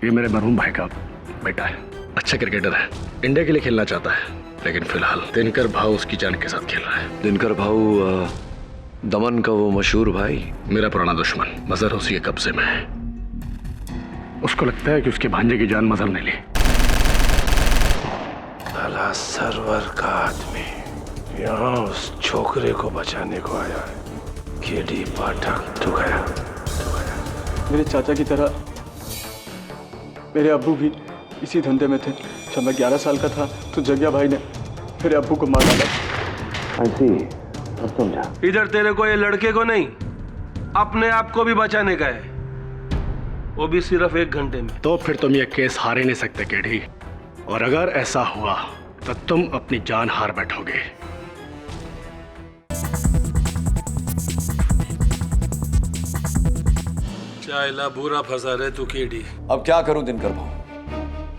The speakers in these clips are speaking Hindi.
ये मेरे मरहूम भाई का बेटा है, अच्छा क्रिकेटर है, इंडिया के लिए खेलना चाहता है, लेकिन फिलहाल दिनकर भाऊ उसकी जान के साथ खेल रहा है। दिनकर भाऊ दमन का वो मशहूर भाई? मेरा पुराना दुश्मन, मजहर उसी के कब्जे में है। उसको लगता है कि उसके भांजे की जान मजहर ने ली। साला सरवर का आदमी यहाँ उस छोकरे को बचाने को आया है। केडी पाठक तू गया। मेरे चाचा की तरह मेरे अब्बू भी इसी धंधे में थे। जब मैं 11 साल का था तो जग्या भाई ने मेरे अब्बू को मार डाला। समझा। इधर तेरे को, ये लड़के को नहीं, अपने आप को भी बचाने का है, वो भी सिर्फ 1 घंटे में। तो फिर तुम ये केस हार ही नहीं सकते केडी, और अगर ऐसा हुआ तो तुम अपनी जान हार बैठोगे। चाइला बुरा फंसा रहे तू केडी। अब क्या करूं दिनकर भाऊ,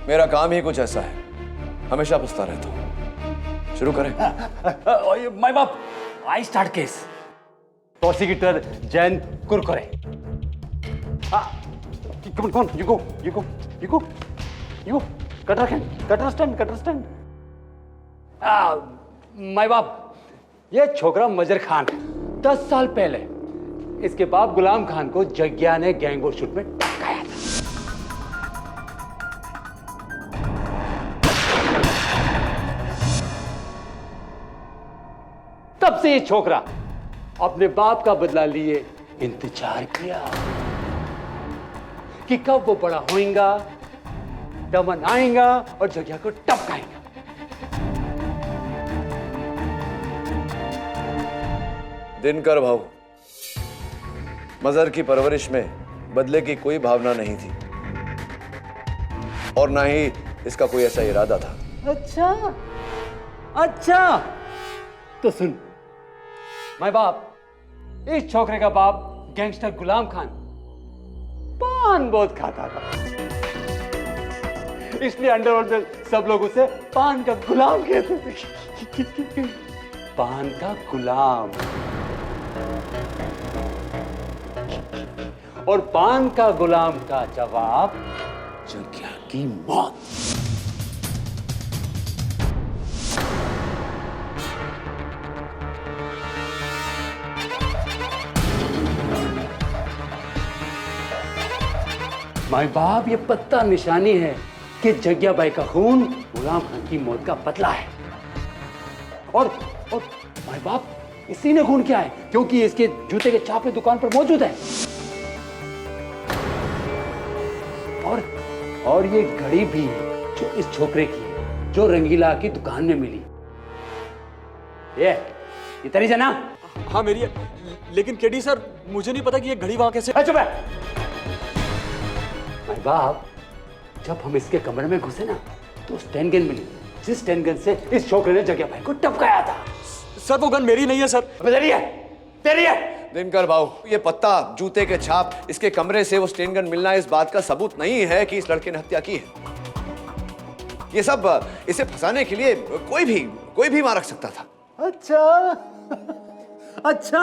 मेरा काम ही कुछ ऐसा है, हमेशा फंसता रहता हूं। शुरू करें? माय बाप, I start case. Prosecutor Jain Kurkure. कौन? You go. Cutter stand. My बाप, ये छोकरा मजर खान 10 साल पहले इसके बाप गुलाम खान को जग्या ने गैंगो शूट में टपकाया था। तब से ये छोकरा अपने बाप का बदला लिए इंतजार किया कि कब वो बड़ा होएगा, दमन आएगा और जग्या को टपकाएगा। दिनकर भाऊ, मजहर की परवरिश में बदले की कोई भावना नहीं थी और ना ही इसका कोई ऐसा इरादा था। अच्छा, तो सुन माय बाप, इस छोकरे का बाप गैंगस्टर गुलाम खान पान बहुत खाता था, इसलिए अंडरवर्ल्ड में सब लोग उसे पान का गुलाम कहते थे। पान का गुलाम। और पान का गुलाम का जवाब जग्या की मौत। माय बाप, ये पत्ता निशानी है कि जग्या बाई का खून गुलाम खान की मौत का बदला है। और माय बाप, इसी ने खून किया है क्योंकि इसके जूते के छापे दुकान पर मौजूद है। और ये घड़ी भी जो इस छोकरे की है, जो रंगीला की दुकान में मिली। ये तेरी है ना? हाँ मेरी है, लेकिन केडी सर मुझे नहीं पता कि ये घड़ी वहां कैसे। चुप है। भाई बाप, जब हम इसके कमरे में घुसे ना तो स्टैन गन मिली, जिस स्टैन गन से इस छोकरे ने जग्या भाई को टपकाया था। सर वो गन मेरी नहीं है सर। तेरी है। दिनकर भाऊ, ये पत्ता, जूते के छाप, इसके कमरे से वो स्टेन गन मिलना इस बात का सबूत नहीं है कि इस लड़के ने हत्या की है। ये सब इसे फंसाने के लिए कोई भी मार रख सकता था। अच्छा,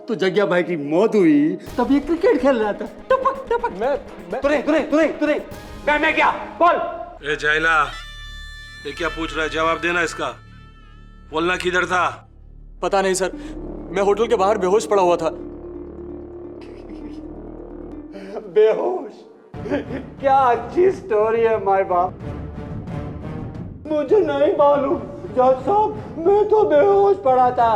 तो जग्या भाई की मौत हुई तब ये क्रिकेट खेल रहा था। टपक। मैं क्या बोल? ए चाइला, ये क्या पूछ रहा है? जवाब देना इसका। बोलना किधर था? पता नहीं सर, मैं होटल के बाहर बेहोश पड़ा हुआ था। बेहोश? क्या अच्छी स्टोरी है माय बाप। मुझे नहीं मालूम जज साहब, मैं तो बेहोश पड़ा था।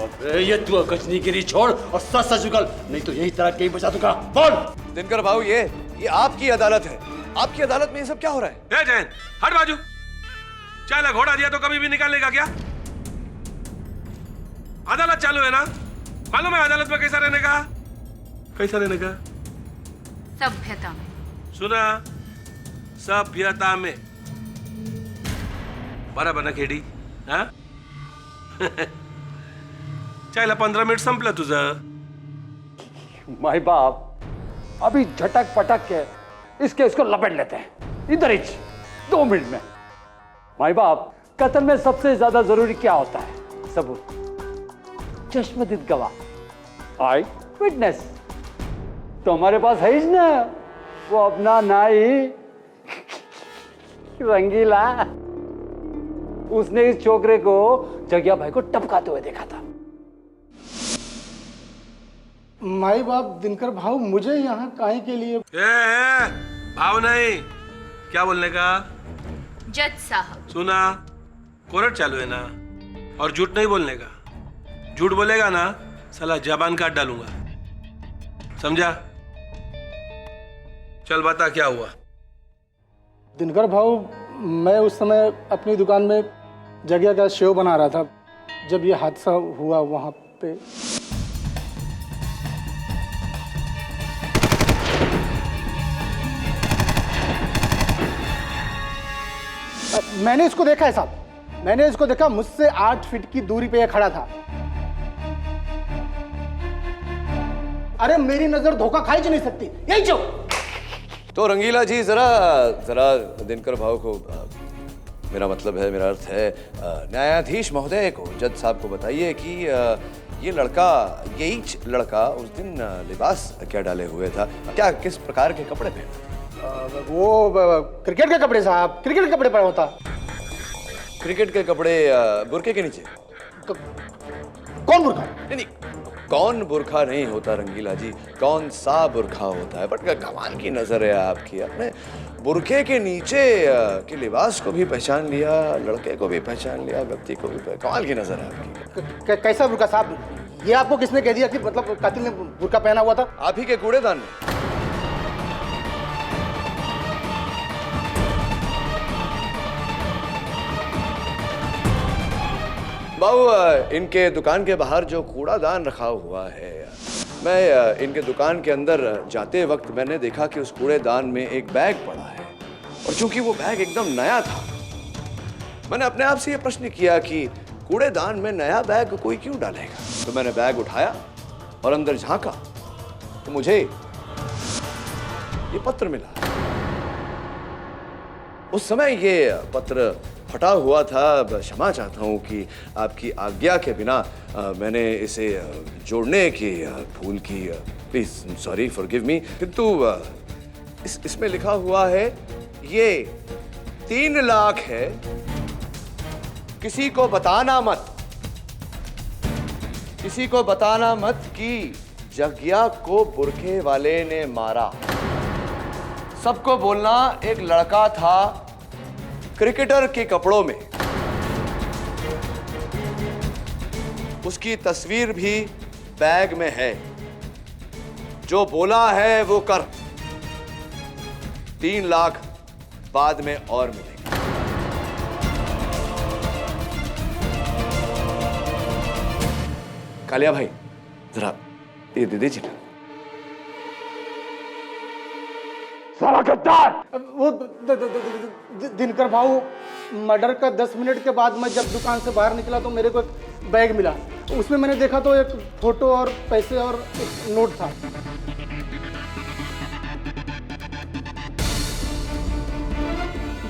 अबे ये तू कचनीगिरी छोड़ और सच उगल, नहीं तो यही तरह कहीं बचा दूंगा। बोल। दिनकर भाऊ, ये आपकी अदालत है, आपकी अदालत में ये सब क्या हो रहा है? ए जैन, हट बाजू। चाइला घोड़ा दिया तो कभी भी निकालेगा क्या? अदालत चालू है ना? मालूम है अदालत में कैसा रहने का? सभ्यता में। सुना? सभ्यता में। बराबर ना केडी? हाँ? चाइला 15 मिनिट संपलं तुझं। माय बाप, अभी झटक पटक के इसको लपेट लेते हैं इधर ही 2 मिनट में। माय बाप, कत्ल में सबसे ज्यादा जरूरी क्या होता है? सबूत, चश्मदीद गवाह, आई विटनेस। तो हमारे पास है ही ना वो अपना नाई रंगीला। उसने इस छोकरे को जग्या भाई को टपकाते हुए देखा था। माई बाप दिनकर भाव मुझे यहाँ काहे के लिए? भाव नहीं, क्या बोलने का? जज साहब, सुना, कोर्ट चालू है ना, और झूठ नहीं बोलने का। झूठ बोलेगा ना साला जबान काट डालूंगा, समझा? चल बता क्या हुआ। दिनकर भाव, मैं उस समय अपनी दुकान में जगह का शेव बना रहा था जब ये हादसा हुआ वहाँ पे। मैंने इसको देखा है साहब, मैंने इसको देखा। मुझसे 8 फीट की दूरी पे ये खड़ा था। अरे मेरी नजर धोखा खाई नहीं सकती, यही जो। तो रंगीला जी जरा जरा दिनकर भाव को मेरा मतलब है, मेरा अर्थ है न्यायाधीश महोदय को, जज साहब को बताइए कि ये लड़का, यही लड़का उस दिन लिबास क्या डाले हुए था, क्या किस प्रकार के कपड़े पहने? वो क्रिकेट के कपड़े साहब, क्रिकेट के कपड़े पहना होता। क्रिकेट के कपड़े बुरके के नीचे? कौन बुरखा? नहीं, कौन बुरखा नहीं होता रंगीला जी, कौन सा बुरखा होता है। बट कमाल की नजर है आपकी, आपने बुरखे के नीचे के लिबास को भी पहचान लिया, लड़के को भी पहचान लिया, व्यक्ति को भी कमाल की नजर है आपकी। कैसा बुरखा साहब? ये आपको किसने कह दिया कि मतलब कातिल ने बुरखा पहना हुआ था? आप ही के कूड़ेदान में। बाबू, इनके दुकान के बाहर जो कूड़ादान रखा हुआ है, मैं इनके दुकान के अंदर जाते वक्त मैंने देखा कि उस कूड़ेदान में एक बैग पड़ा है, और चूंकि वो बैग एकदम नया था, मैंने अपने आप से ये प्रश्न किया कि कूड़ेदान में नया बैग कोई क्यों डालेगा। तो मैंने बैग उठाया और अंदर झांका तो मुझे ये पत्र मिला। उस समय ये पत्र फटा हुआ था। क्षमा चाहता हूँ कि आपकी आज्ञा के बिना मैंने इसे जोड़ने की भूल की, प्लीज सॉरी, फॉरगिव मी। किंतु इसमें लिखा हुआ है ये 3 लाख है, किसी को बताना मत, किसी को बताना मत कि जग्या को बुरखे वाले ने मारा। सबको बोलना एक लड़का था क्रिकेटर के कपड़ों में, उसकी तस्वीर भी बैग में है, जो बोला है वो कर। 3 लाख बाद में और मिलेंगे। कालिया भाई, जरा ये दे दीजिए ना। साला गद्दार! वो दिनकर भाऊ, मर्डर का 10 मिनट के बाद मैं जब दुकान से बाहर निकला तो मेरे को एक बैग मिला। उसमें मैंने देखा तो एक फोटो और पैसे और एक नोट था।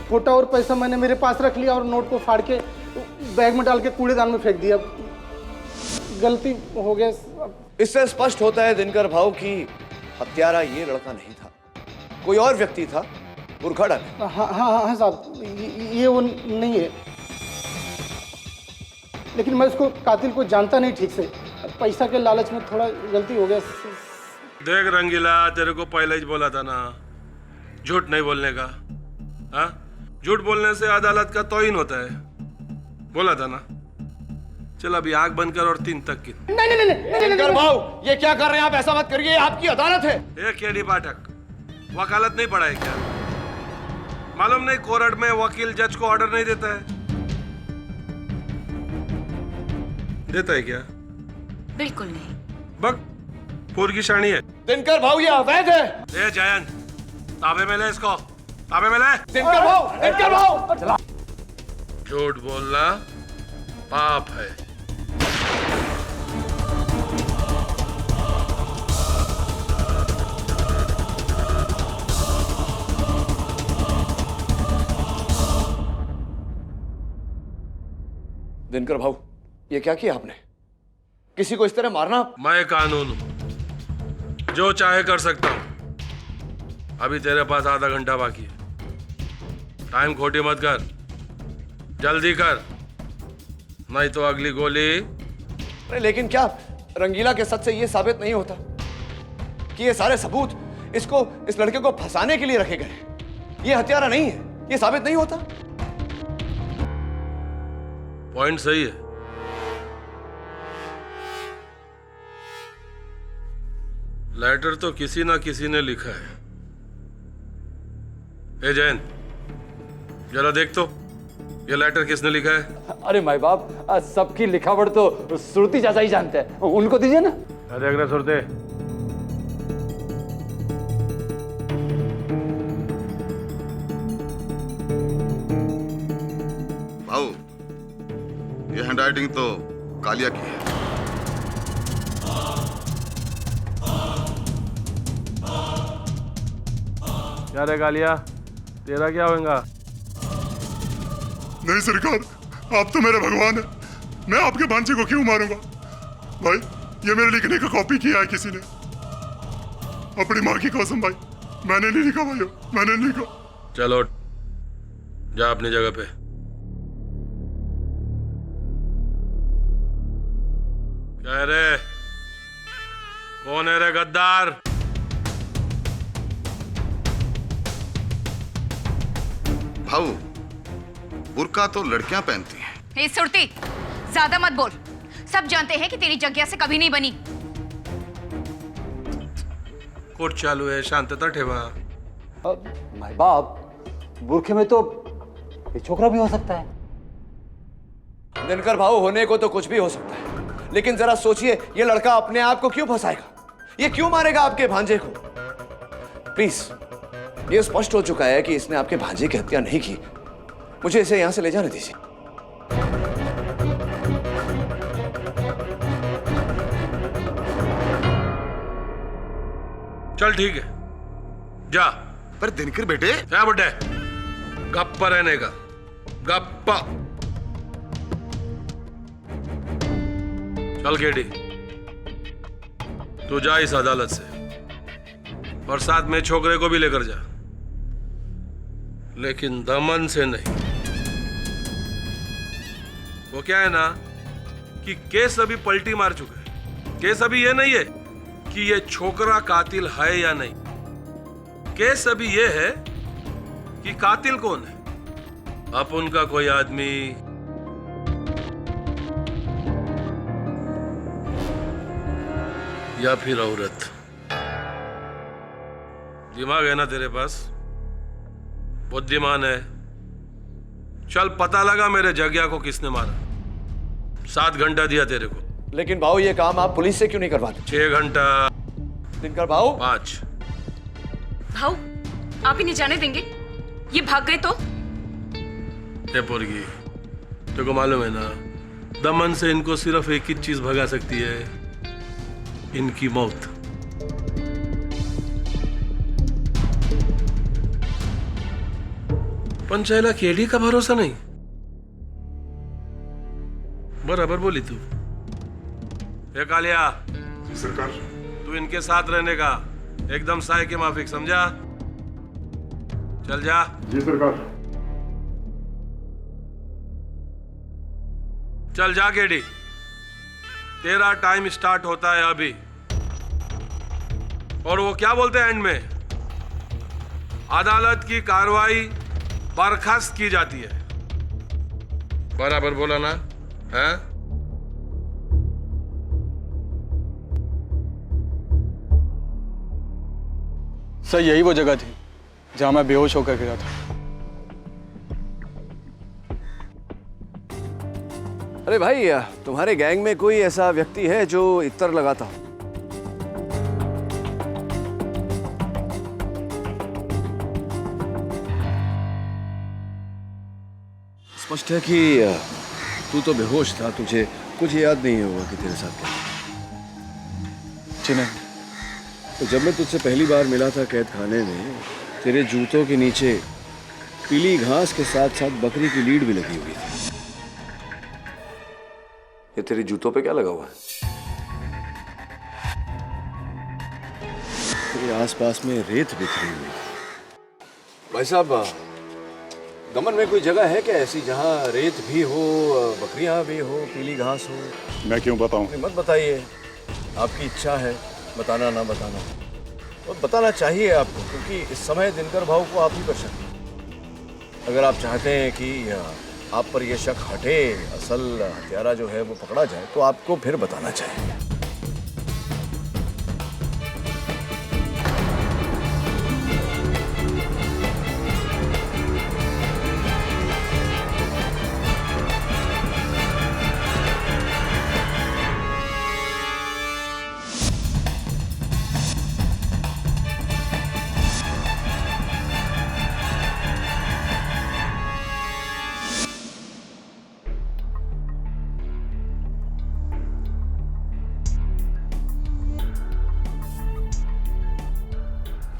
फोटो और पैसा मैंने मेरे पास रख लिया और नोट को फाड़ के बैग में डाल के कूड़ेदान में फेंक दिया। गलती हो गया। इससे स्पष्ट होता है दिनकर भाऊ की हत्यारा ये लड़का नहीं था, कोई और व्यक्ति था बुरखा डाले। हाँ साहब, ये वो नहीं है, लेकिन मैं उसको कातिल को जानता नहीं ठीक से। पैसा के लालच में थोड़ा गलती हो गया। देख रंगीला, तेरे को पहले ही बोला था ना झूठ नहीं बोलने का। हाँ, झूठ बोलने से अदालत का तौहीन होता है, बोला था ना। चल अभी आंख बंद कर और 3 तक की। दिनकर भाऊ, ये क्या कर रहे हैं आप? ऐसा मत करिए, आपकी अदालत है। एक केडी पाठक, वकालत नहीं पढ़ा है क्या? मालूम नहीं कोर्ट में वकील जज को ऑर्डर नहीं देता है? देता है क्या? बिल्कुल नहीं। बक पूर की शानी है। दिनकर भाऊ, ये अवैध है। ए जयंत, ताबे में ले इसको, ताबे में ले। दिनकर भाऊ, झूठ बोलना पाप है। दिनकर भाऊ, ये क्या किया आपने? किसी को इस तरह मारना? मैं कानून हूं, जो चाहे कर सकता हूं। अभी तेरे पास आधा घंटा बाकी है। टाइम खोटी मत कर, जल्दी कर, नहीं तो अगली गोली। अरे लेकिन क्या रंगीला के सच से ये साबित नहीं होता कि ये सारे सबूत इस लड़के को फंसाने के लिए रखे गए? ये हत्यारा नहीं है, ये साबित नहीं होता? पॉइंट सही है। लेटर तो किसी ना किसी ने लिखा है। ए जैन, जरा देख तो ये लेटर किसने लिखा है। अरे माई बाप, सबकी लिखावट तो श्रुति चाचा ही जानते हैं, उनको दीजिए ना। देख रहे सुरते। भाऊ, ये हैंडराइटिंग तो कालिया की है। क्या रे कालिया, तेरा क्या होगा? नहीं सरकार, आप तो मेरे भगवान है, मैं आपके भांजे को क्यों मारूंगा? भाई, ये मेरे लिखने का कॉपी किया है किसी ने। अपनी माँ की कसम भाई, मैंने नहीं लिखा भाई, मैंने नहीं लिखा। चलो जा अपनी जगह पे। क्या रे, कौन है रे गद्दार? भाऊ, बुर्का तो लड़कियां पहनती हैं। हे सुरती, ज्यादा मत बोल। सब जानते हैं कि तेरी जग्या से कभी नहीं बनी। कोर्ट चालू है, शांतता ठेवा। माई बाप, बुरखे में तो ये छोकरा भी हो सकता है। दिनकर भाऊ होने को तो कुछ भी हो सकता है, लेकिन जरा सोचिए, ये लड़का अपने आप को क्यों फंसाएगा? ये क्यों मारेगा आपके भांजे को? प्लीज, ये स्पष्ट हो चुका है कि इसने आपके भांजे की हत्या नहीं की। मुझे इसे यहां से ले जाने दीजिए। चल ठीक है, जा। पर दिनकर बेटे, क्या बुड्ढे, गप्पा रहने का, गप्पा। चल केडी, तू जा इस अदालत से, और साथ में छोकरे को भी लेकर जा, लेकिन दमन से नहीं। वो क्या है ना कि केस अभी पलटी मार चुका है। केस अभी ये नहीं है कि ये छोकरा कातिल है या नहीं। केस अभी ये है कि कातिल कौन है। अब उनका कोई आदमी या फिर औरत। दिमाग है ना तेरे पास, बुद्धिमान है। चल पता लगा मेरे जग्या को किसने मारा। 7 घंटा दिया तेरे को। लेकिन भाऊ, ये काम आप पुलिस से क्यों नहीं करवाते? 6 घंटा। दिनकर भाऊ, 5। भाऊ, आप इन्हें जाने देंगे? ये भाग गए तो? पुरगी, तेरे को मालूम है ना, दमन से इनको सिर्फ एक ही चीज भगा सकती है, इनकी मौत। पंचायला केडी का भरोसा नहीं। बराबर बोली तू। ये कालिया, सरकार, तू इनके साथ रहने का एकदम साय के माफिक, समझा? चल जा। जी सरकार। चल जा केडी, तेरा टाइम स्टार्ट होता है अभी। और वो क्या बोलते हैं एंड में, अदालत की कार्रवाई बर्खास्त की जाती है। बराबर बोला ना? हैं? सर, यही वो जगह थी जहां मैं बेहोश होकर गिरा था। अरे भाई, तुम्हारे गैंग में कोई ऐसा व्यक्ति है जो इत्र लगाता हो? स्पष्ट है कि तू तो बेहोश था, तुझे कुछ याद नहीं होगा कि तेरे साथ क्या। जी नहीं। तो जब मैं तुझसे पहली बार मिला था कैद खाने में, तेरे जूतों के नीचे पीली घास के साथ साथ बकरी की लीड भी लगी हुई थी। ये तेरे जूतों पे क्या लगा हुआ है? ये आसपास में रेत बिखरी हुई। भाई साहब, दमन में कोई जगह है क्या ऐसी जहाँ रेत भी हो, बकरियां भी हो, पीली घास हो? मैं क्यों बताऊं? मत बताइए, आपकी इच्छा है, बताना ना बताना, और बताना चाहिए आपको, क्योंकि इस समय दिनकर भाऊ को आप ही पर शक है। अगर आप चाहते हैं कि आप पर यह शक हटे, असल हत्यारा जो है वो पकड़ा जाए, तो आपको फिर बताना चाहिए।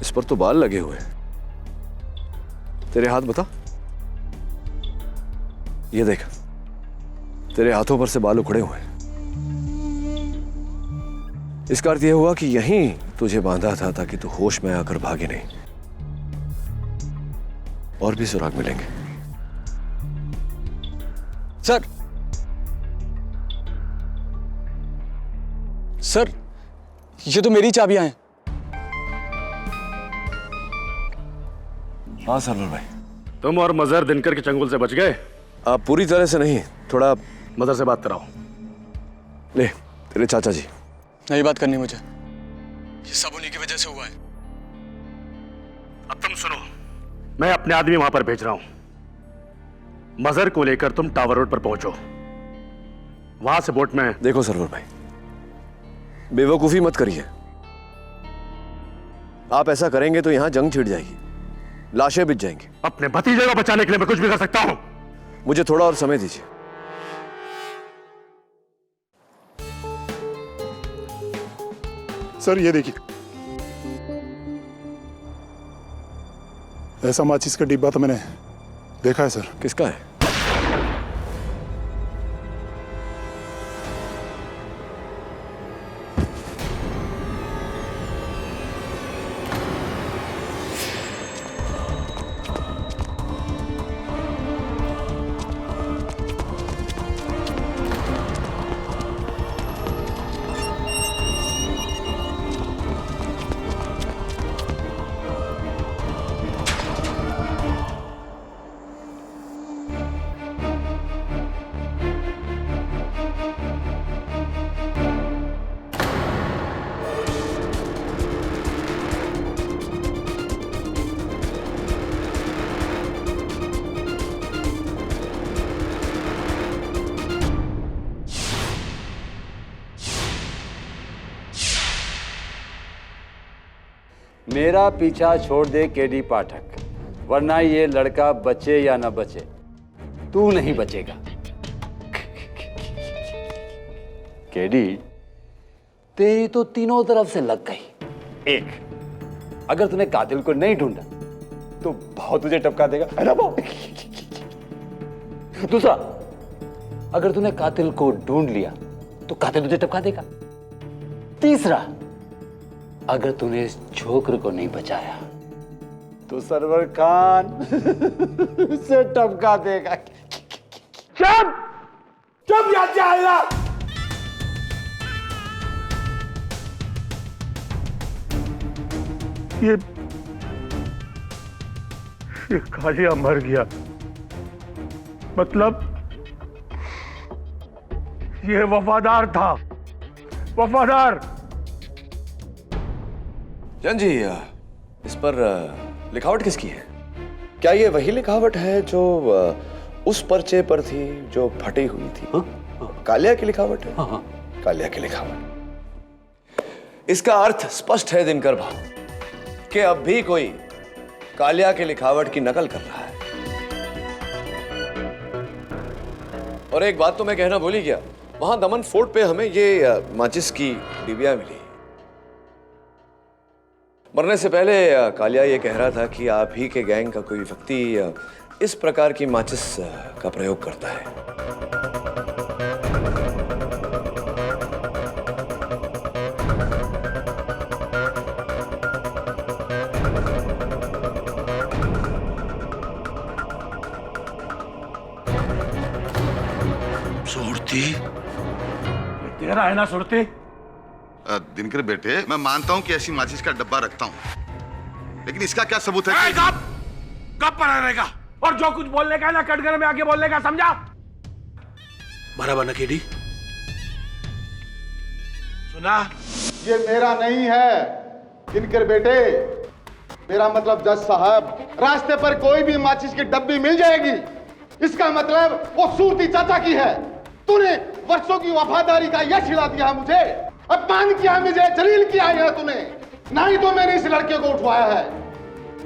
इस पर तो बाल लगे हुए हैं। तेरे हाथ बता। ये देख, तेरे हाथों पर से बाल उखड़े हुए हैं। इसका अर्थ यह हुआ कि यहीं तुझे बांधा था ताकि तू होश में आकर भागे नहीं। और भी सुराग मिलेंगे। सर, सर, ये तो मेरी चाबियां हैं। हाँ सरवर भाई। तुम और मजहर दिनकर के चंगुल से बच गए? आप पूरी तरह से नहीं, थोड़ा मजहर से बात कराओ। ले, तेरे चाचा जी। नहीं बात करनी मुझे, ये सब उन्हीं की वजह से हुआ है। अब तुम सुनो, मैं अपने आदमी वहां पर भेज रहा हूं। मजहर को लेकर तुम टावर रोड पर पहुंचो। वहां से बोट में। देखो सरवर भाई, बेवकूफी मत करिए। आप ऐसा करेंगे तो यहां जंग छिड़ जाएगी, लाशें बिछ जाएंगी। अपने भतीजे को बचाने के लिए मैं कुछ भी कर सकता हूं। मुझे थोड़ा और समय दीजिए। सर ये देखिए, ऐसा माचिस का डिब्बा तो मैंने देखा है सर। किसका है? मेरा पीछा छोड़ दे केडी पाठक, वरना ये लड़का बचे या ना बचे, तू नहीं बचेगा। केडी, तेरी तो तीनों तरफ से लग गई। एक, अगर तूने कातिल को नहीं ढूंढा तो भाव तुझे टपका देगा, है ना भाव? दूसरा, अगर तूने कातिल को ढूंढ लिया तो कातिल तुझे टपका देगा। तीसरा, अगर तूने इस छोकर को नहीं बचाया तो सरवर खान उसे टपका देगा। चुप चुप या जाएगा। ये कालिया मर गया, मतलब ये वफादार था, वफादार। जन जी, इस पर लिखावट किसकी है? क्या ये वही लिखावट है जो उस पर्चे पर थी जो फटी हुई थी? कालिया की लिखावट है? हाँ। कालिया की लिखावट। इसका अर्थ स्पष्ट है दिनकर भाऊ कि अब भी कोई कालिया की लिखावट की नकल कर रहा है। और एक बात तो मैं कहना भूल ही गया, वहां दमन फोर्ट पे हमें ये माचिस की डिबिया मिली। मरने से पहले कालिया ये कह रहा था कि आप ही के गैंग का कोई व्यक्ति इस प्रकार की माचिस का प्रयोग करता है। तेरा है ना सुरती? दिनकर बेटे, मैं मानता हूं कि ऐसी माचिस का डब्बा रखता हूं, लेकिन इसका क्या सबूत है कि... कब पड़ा रहेगा? और जो कुछ बोलने का है ना कटघरे में आके बोलने का, समझा? बराबर ना केडी? सुना? ये मेरा नहीं है दिनकर बेटे, मेरा मतलब जज साहब, रास्ते पर कोई भी माचिस की डब्बी मिल जाएगी, इसका मतलब वो सूरती चाचा की है। तूने वर्षों की वफादारी का यश खिला दिया मुझे, अपमान किया मुझे, जलील किया है तूने। ना ही तो मैंने इस लड़के को उठवाया है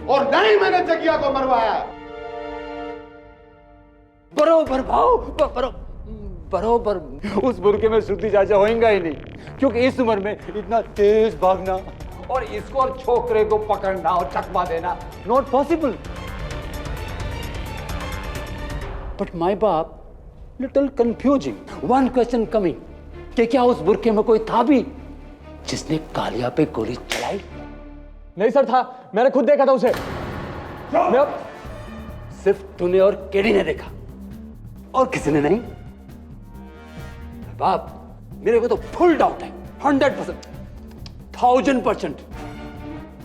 और ना ही मैंने जगिया को मरवाया। बरोबर भाव, बरोबर उस बुरके में सूरती चाचा होएगा ही नहीं, क्योंकि इस उम्र में इतना तेज भागना और इसको और छोकरे को पकड़ना और चकमा देना नॉट पॉसिबल। बट माय बाप, little confusing. One question coming कि क्या उस बुरके में कोई था भी जिसने कालिया पे गोली चलाई? नहीं सर, था, मैंने खुद देखा था उसे। सिर्फ तूने और केडी ने देखा और किसी ने नहीं? बाप, मेरे को तो फुल डाउट है, 100%, 1000%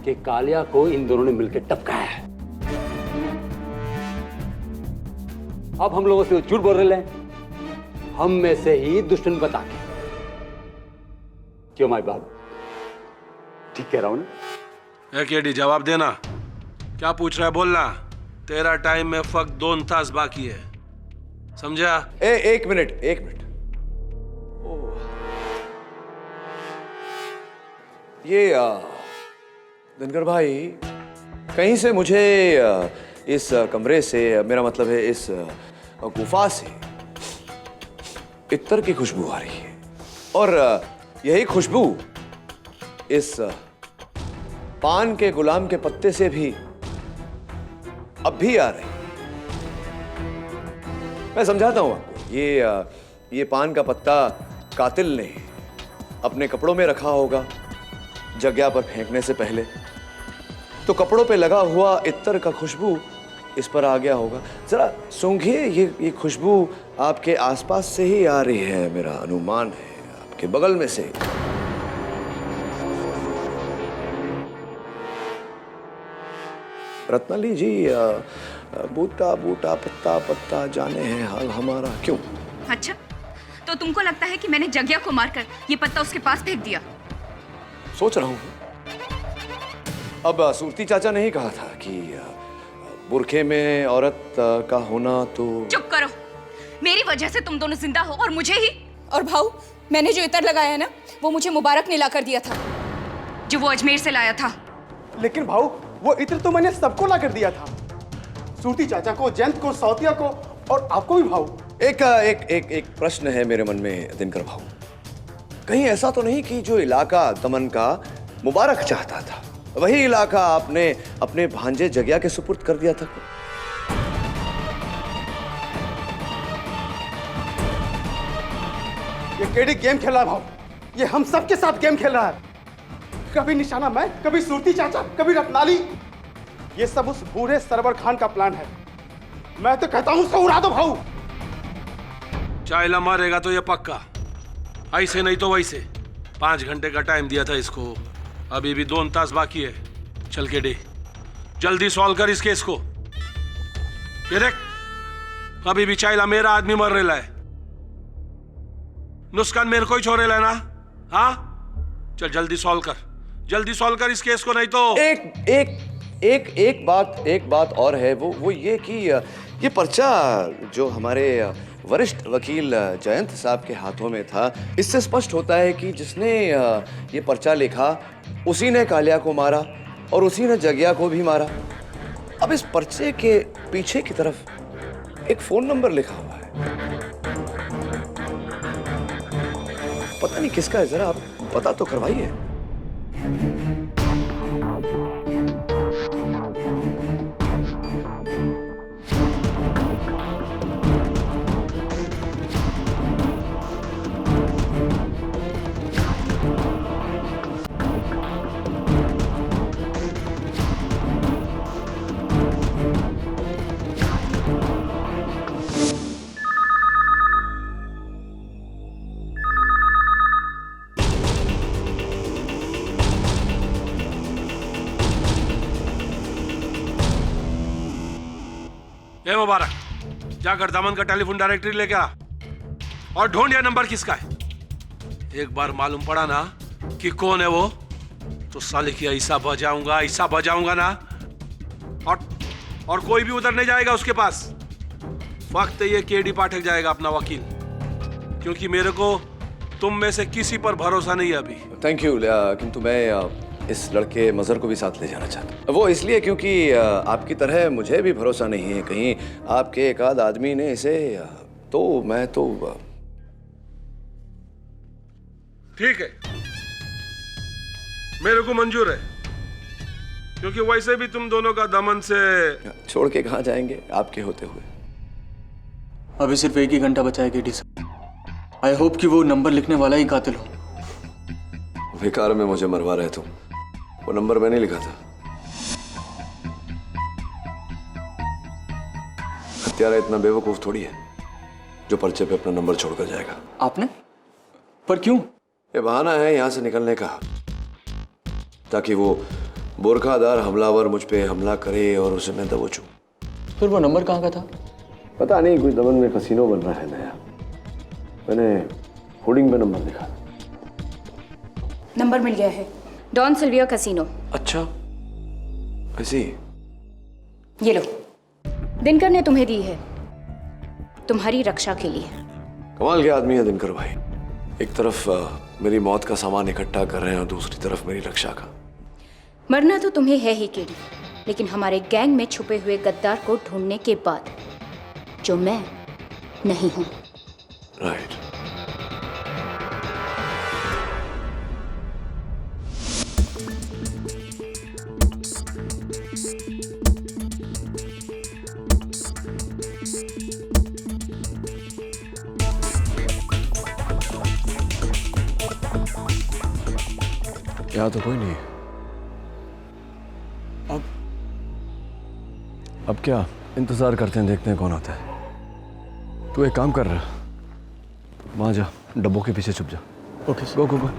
कि कालिया को इन दोनों ने मिलकर टपकाया है। अब हम लोगों से झूठ बोल रहे हैं, हम में से ही दुश्मन बता के। क्यों माय बाप, ठीक कह रहा हूं ना? केडी, जवाब देना। क्या पूछ रहा है बोलना। तेरा टाइम में फक 2 तास बाकी है, समझा? एक मिनट। ये दिनकर भाई, कहीं से मुझे इस कमरे से, मेरा मतलब है इस गुफा से इत्तर की खुशबू आ रही है, और यही खुशबू इस पान के गुलाम के पत्ते से भी अब भी आ रही। मैं समझाता हूं आपको। ये पान का पत्ता कातिल ने अपने कपड़ों में रखा होगा जगह पर फेंकने से पहले, तो कपड़ों पे लगा हुआ इत्तर का खुशबू इस पर आ गया होगा। जरा सूंघिए, ये खुशबू आपके आसपास से ही आ रही है, मेरा अनुमान है, आपके बगल में से। रत्नाली जी, बूटा बूटा पत्ता पत्ता जाने हैं हाल हमारा, क्यों? अच्छा, तो तुमको लगता है कि मैंने जगिया को मारकर ये पत्ता उसके पास फेंक दिया? सोच रहा हूं। अब सूरती चाचा ने ही कहा था कि बुरखे में औरत का होना तो... चुप करो, मेरी वजह से तुम दोनों जिंदा हो और मुझे ही। और भाऊ, मैंने जो इतर लगाया है ना, वो मुझे मुबारक ने ला कर दिया था, जो वो अजमेर से लाया था। लेकिन भाऊ, वो इत्र तो मैंने सबको ला कर दिया था, सूरती चाचा को, जयंत को, सौतिया को और आपको भी भाऊ। एक प्रश्न है मेरे मन में दिनकर भाऊ, कहीं ऐसा तो नहीं कि जो इलाका दमन का मुबारक चाहता था, वही इलाका आपने अपने भांजे जगिया के सुपुर्द कर दिया था? ये केडी गेम खेल रहा है भाऊ, ये हम सबके साथ गेम खेल रहा है। कभी निशाना मैं, कभी सूरती चाचा, कभी रत्नाली। ये सब उस बूढ़े सरवर खान का प्लान है। मैं तो कहता हूं उसको उड़ा दो भाऊ। चाइला मारेगा तो ये पक्का, ऐसे नहीं तो वैसे। 5 घंटे का टाइम दिया था इसको, अभी भी 2 तास बाकी है। चल के डे, जल्दी सॉल्व कर इस केस को। ये देख, अभी भी चाइला मेरा आदमी मर रहा है, नुस्कान मेरे को ही छोड़ रहा है ना? हाँ, चल जल्दी सॉल्व कर इस केस को, नहीं तो... एक बात और है, वो ये कि ये पर्चा जो हमारे वरिष्ठ वकील जयंत साहब के हाथों में था, इससे स्पष्ट होता है कि जिसने ये पर्चा लिखा उसी ने कालिया को मारा और उसी ने जगिया को भी मारा। अब इस पर्चे के पीछे की तरफ एक फोन नंबर लिखा हुआ है, पता नहीं किसका है, जरा आप पता तो करवाइए। ए मुबारक, जाकर दामन का टेलीफोन डायरेक्टरी लेके आ और ढूंढ यह नंबर किसका है। एक बार मालूम पड़ा ना कि कौन है वो, तो साले की ऐसा बजाऊंगा ना, और कोई भी उधर नहीं जाएगा उसके पास। वक्त ये केडी पाठक जाएगा अपना वकील, क्योंकि मेरे को तुम में से किसी पर भरोसा नहीं है अभी। थैंक यू, किंतु मैं इस लड़के मजहर को भी साथ ले जाना चाहता हूँ। वो इसलिए क्योंकि आपकी तरह मुझे भी भरोसा नहीं है कहीं आपके एक आध आदमी ने इसे, तो मैं तो ठीक है, मेरे को मंजूर है, क्योंकि वैसे भी तुम दोनों का दमन से छोड़ के कहाँ जाएंगे आपके होते हुए। अभी सिर्फ 1 ही घंटा बचा है केडी साहब। आई होप कि वो नंबर लिखने वाला ही कातिल हो। बेकार में मुझे मरवा रहे तुम, वो नंबर मैंने लिखा था। हत्यारा इतना बेवकूफ थोड़ी है जो पर्चे पे अपना नंबर छोड़कर जाएगा। आपने? पर क्यों? ये बहाना है यहां से निकलने का, ताकि वो बुर्खादार हमलावर मुझ पे हमला करे और उसे मैं दबोचूं। फिर वो नंबर कहाँ का था? पता नहीं, कोई दमन में कसीनो बन रहा है नया, मैंने होर्डिंग पे नंबर लिखा। नंबर मिल गया है, डॉन सिल्विया कैसीनो। अच्छा, ऐसी? ये लो, दिनकर ने तुम्हें दी है, तुम्हारी रक्षा के लिए। कमाल के आदमी है दिनकर भाई। एक तरफ मेरी मौत का सामान इकट्ठा कर रहे हैं और दूसरी तरफ मेरी रक्षा का। मरना तो तुम्हें है ही केडी, लेकिन हमारे गैंग में छुपे हुए गद्दार को ढूंढने के बाद, जो मैं नहीं हूं। राइट। यहाँ तो कोई नहीं है। अब क्या इंतजार करते हैं, देखते हैं कौन आता है। तू एक काम कर रहा, वहां जा, डब्बों के पीछे छुप जा। ओके, गो गो गो।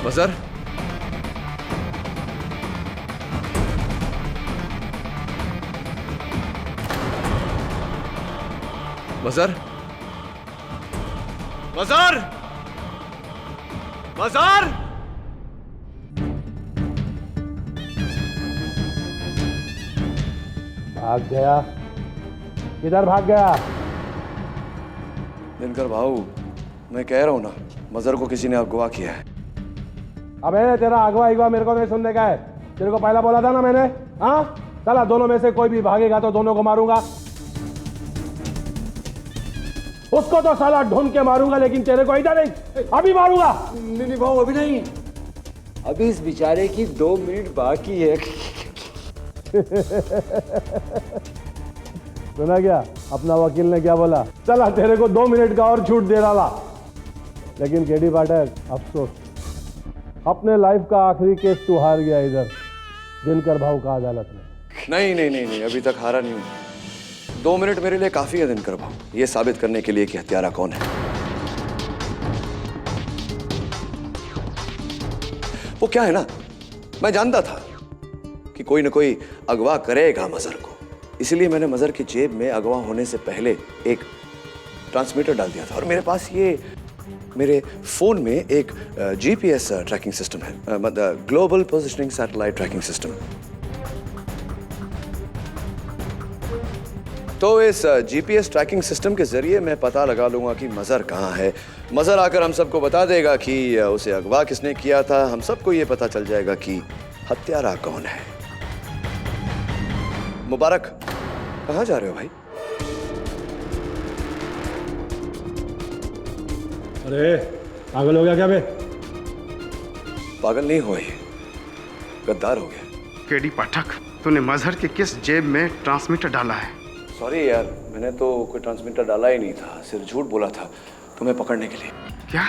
मजहर, मजहर, मजहर, मजहर। भाग गया, किधर भाग गया? दिनकर भाऊ, मैं कह रहा हूं ना, मजहर को किसी ने अगवा किया है। अबे तेरा अगवा मेरे को नहीं सुनने का है, तेरे को पहला बोला था ना मैंने। हाँ, चला, दोनों में से कोई भी भागेगा तो दोनों को मारूंगा। उसको तो साला ढूंढ के मारूंगा, लेकिन तेरे को इधर नहीं, अभी मारूंगा। नहीं भाऊ, अभी नहीं, अभी इस बेचारे की 2 मिनट बाकी है। सुना क्या अपना वकील ने क्या बोला? चला, तेरे को 2 मिनट का और छूट दे रहा, लेकिन केडी पाठक, अफसोस, अपने लाइफ का आखिरी केस तू हार गया इधर दिनकर भाऊ का अदालत में। नहीं नहीं नहीं नहीं, अभी तक हारा नहीं हूं। 2 मिनट मेरे लिए काफी है दिनकर भाऊ, ये साबित करने के लिए कि हत्यारा कौन है। वो क्या है ना, मैं जानता था कि कोई ना कोई अगवा करेगा मजहर को, इसलिए मैंने मजहर की जेब में अगवा होने से पहले एक ट्रांसमीटर डाल दिया था। और मेरे पास ये मेरे फोन में एक जीपीएस ट्रैकिंग सिस्टम है, global positioning satellite tracking system. तो इस जीपीएस ट्रैकिंग सिस्टम के जरिए मैं पता लगा लूंगा कि मजहर कहाँ है। मजहर आकर हम सबको बता देगा कि उसे अगवा किसने किया था। हम सबको ये पता चल जाएगा कि हत्यारा कौन है। मुबारक, कहाँ जा रहे हो भाई? अरे पागल हो गया क्या बे? पागल नहीं हुआ, ये गद्दार हो गया। केडी पाठक, तूने मजहर के किस जेब में ट्रांसमीटर डाला है? सॉरी यार, मैंने तो कोई ट्रांसमीटर डाला ही नहीं था, सिर्फ झूठ बोला था तुम्हें पकड़ने के लिए। क्या?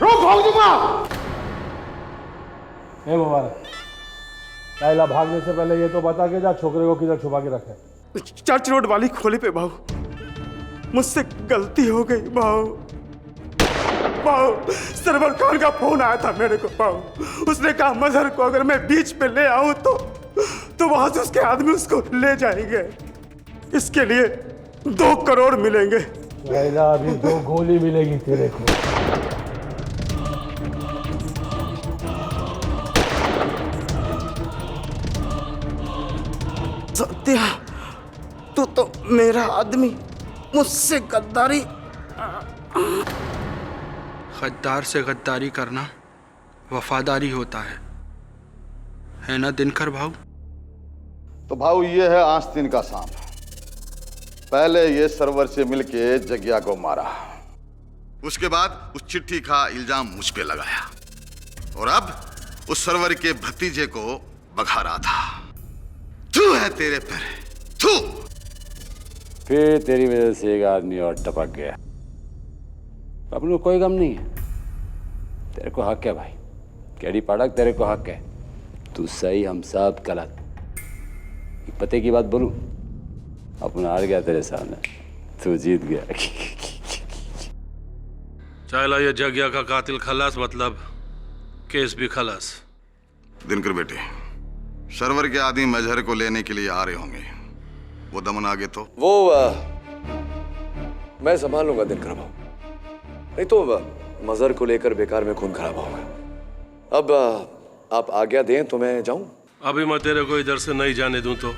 रोक दूंगा। हे मुबारक, पहला भागने से पहले ये तो बता के जा छोकरे को किधर छुपा के रखे। चर्च रोड वाली खोली पे भाऊ, मुझसे गलती हो गई भाऊ। भाऊ, सरवर खान का फोन आया था मेरे को भाऊ। उसने कहा मजहर को अगर मैं बीच पे ले आऊं तो वहां से उसके आदमी उसको ले जाएंगे। इसके लिए 2 करोड़ मिलेंगे। अभी 2 गोली मिलेगी तेरे को। सत्या, तू तो मेरा आदमी, मुझसे गद्दारी। गद्दार से गद्दारी करना वफादारी होता है ना दिनकर भाऊ? तो भाऊ ये है आस्तीन का सांप। पहले ये सरवर से मिलके जग्या को मारा, उसके बाद उस चिट्ठी का इल्जाम मुझ पे लगाया और अब उस सरवर के भतीजे को भगा रहा था। तू है तेरे पर, तू। फिर तेरी वजह से एक आदमी और टपक गया। अपन को कोई गम नहीं है, तेरे को हक है भाई। केडी पाठक, तेरे को हक है। तू सही, हम सब गलत। एक पते की बात बोलूं, अपन हार गया तेरे सामने, तू जीत गया। चाहे ये जग्या का कातिल खलास, मतलब केस भी खलास। दिनकर बेटे, सरवर के आदमी मजहर को लेने के लिए आ रहे होंगे। वो दमन आगे तो वो मैं संभाल लूंगा दिनकर भाऊ, नहीं तो मजहर को लेकर बेकार में खून खराब होगा। अब आप आज्ञा दें तो मैं जाऊं? अभी मैं तेरे को इधर से नहीं जाने दूं तो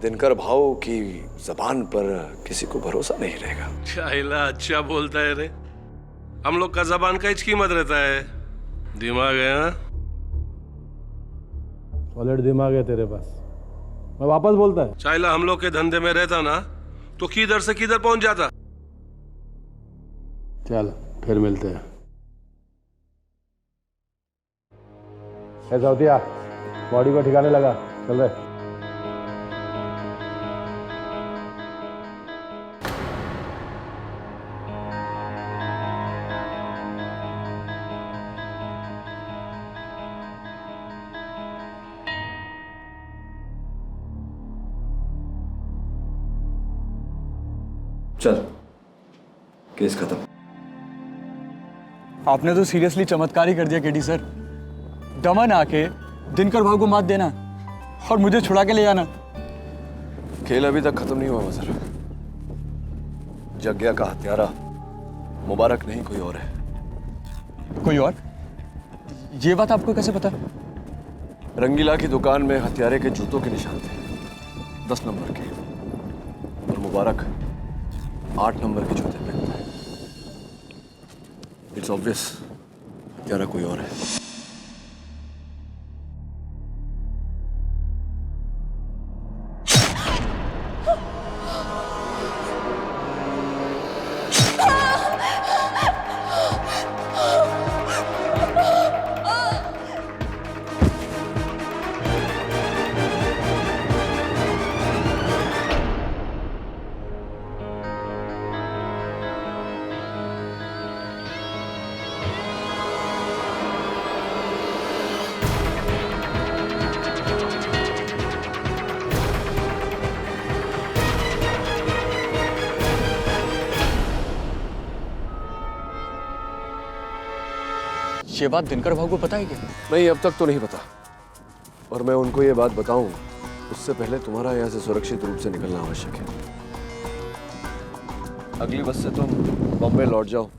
दिनकर भाऊ की जबान पर किसी को भरोसा नहीं रहेगा। चाइला अच्छा बोलता है रे। हम लोग का जबान का कीमत रहता है, दिमाग है ना? सॉलिड दिमाग है तेरे पास। मैं वापस बोलता है, चाइला हम लोग के धंधे में रहता ना तो किधर से किधर पहुंच जाता। चल फिर मिलते हैं। ऐसा होतिया, बॉडी को ठिकाने लगा, चल रहे। चल, केस खत्म। आपने तो सीरियसली चमत्कार ही कर दिया केडी सर। दमन आके दिनकर भाऊ को मात देना और मुझे छुड़ा के ले जाना। खेल अभी तक खत्म नहीं हुआ मजहर। जग्या का हत्यारा मुबारक नहीं, कोई और है। कोई और? ये बात आपको कैसे पता? रंगीला की दुकान में हत्यारे के जूतों के निशान थे, 10 नंबर के, और मुबारक 8 नंबर के जूते पहनता है। इट्स ऑब्वियस हत्यारा कोई और है। ये बात दिनकर भाऊ को पता है क्या? नहीं, अब तक तो नहीं पता। और मैं उनको ये बात बताऊं उससे पहले तुम्हारा यहाँ से सुरक्षित रूप से निकलना आवश्यक है। अगली बस से तुम बॉम्बे लौट जाओ,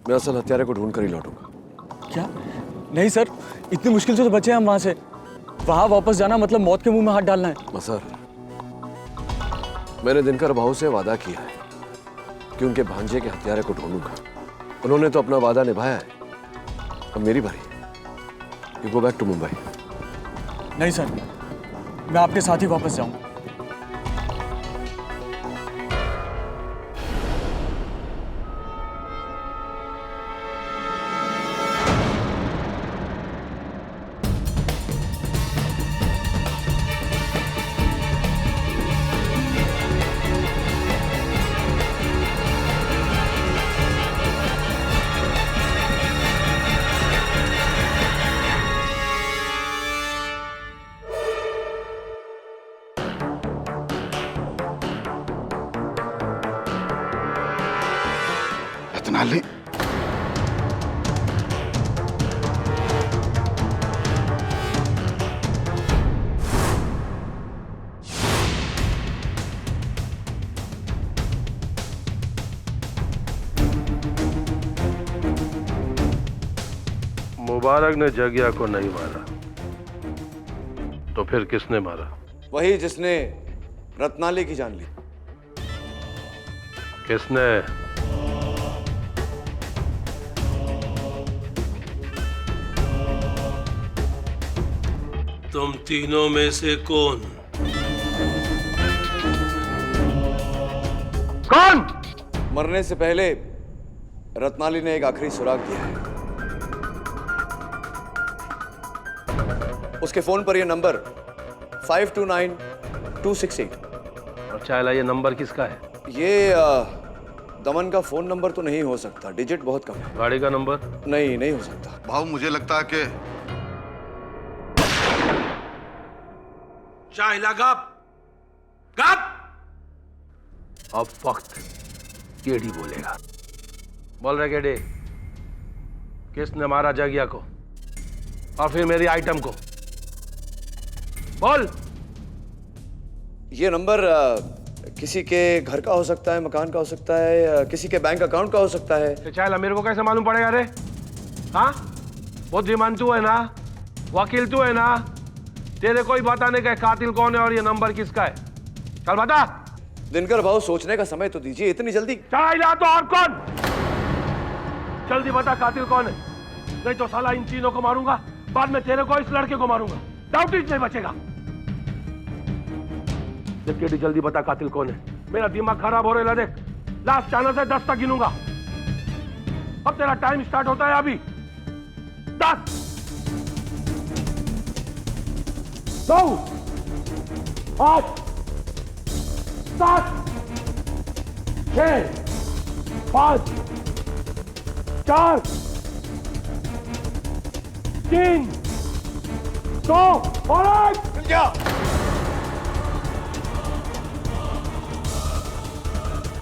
मैं असल हत्यारे को ढूंढ कर ही लौटूंगा। क्या? नहीं सर, इतनी मुश्किल से तो बचे हम वहां से। वहां वापस जाना मतलब मौत के मुंह में हाथ डालना है। मसर, मैंने दिनकर भाऊ से वादा किया है कि उनके भांजे के हत्यारे को ढूंढूंगा। उन्होंने तो अपना वादा निभाया है, अब मेरी बारी। You go back to Mumbai. नहीं सर, मैं आपके साथ ही वापस जाऊंगा। रत्नाली, मुबारक ने जगिया को नहीं मारा तो फिर किसने मारा? वही जिसने रत्नाली की जान ली। किसने? तुम तीनों में से कौन? कौन? मरने से पहले रत्नाली ने एक आखिरी सुराग दिया है। उसके फोन पर यह नंबर 529268। और चाइला, ये नंबर किसका है? ये दमन का फोन नंबर तो नहीं हो सकता, डिजिट बहुत कम है। गाड़ी का नंबर? नहीं हो सकता। भाऊ मुझे लगता है कि चाइला गप गप। अब वक्त केडी बोलेगा। बोल रहे केडी, किसने मारा जगिया को और फिर मेरी आइटम को? बोल। ये नंबर किसी के घर का हो सकता है, मकान का हो सकता है, किसी के बैंक अकाउंट का हो सकता है। चाइला, मेरे को कैसे मालूम पड़ेगा रे? हाँ, बहुत धीमान तू है ना, वकील तू है ना, तेरे कोई बताने का कातिल कौन है और ये नंबर किसका है? चल बता। दिनकर भाऊ, सोचने का समय तो दीजिए, इतनी जल्दी? चाइला तो और कौन? जल्दी बता कातिल कौन है, नहीं तो साला इन तीनों को मारूंगा, बाद में तेरे को, इस लड़के को मारूंगा, डाउट ही नहीं बचेगा। केडी जल्दी बता कातिल कौन है, मेरा दिमाग खराब हो रहा है। देख, लास्ट चाइना से 10 तक गिनूंगा। अब तेरा टाइम स्टार्ट होता है अभी। 10 9 8 7 6 5 4 3 2 और 1। मिल गया।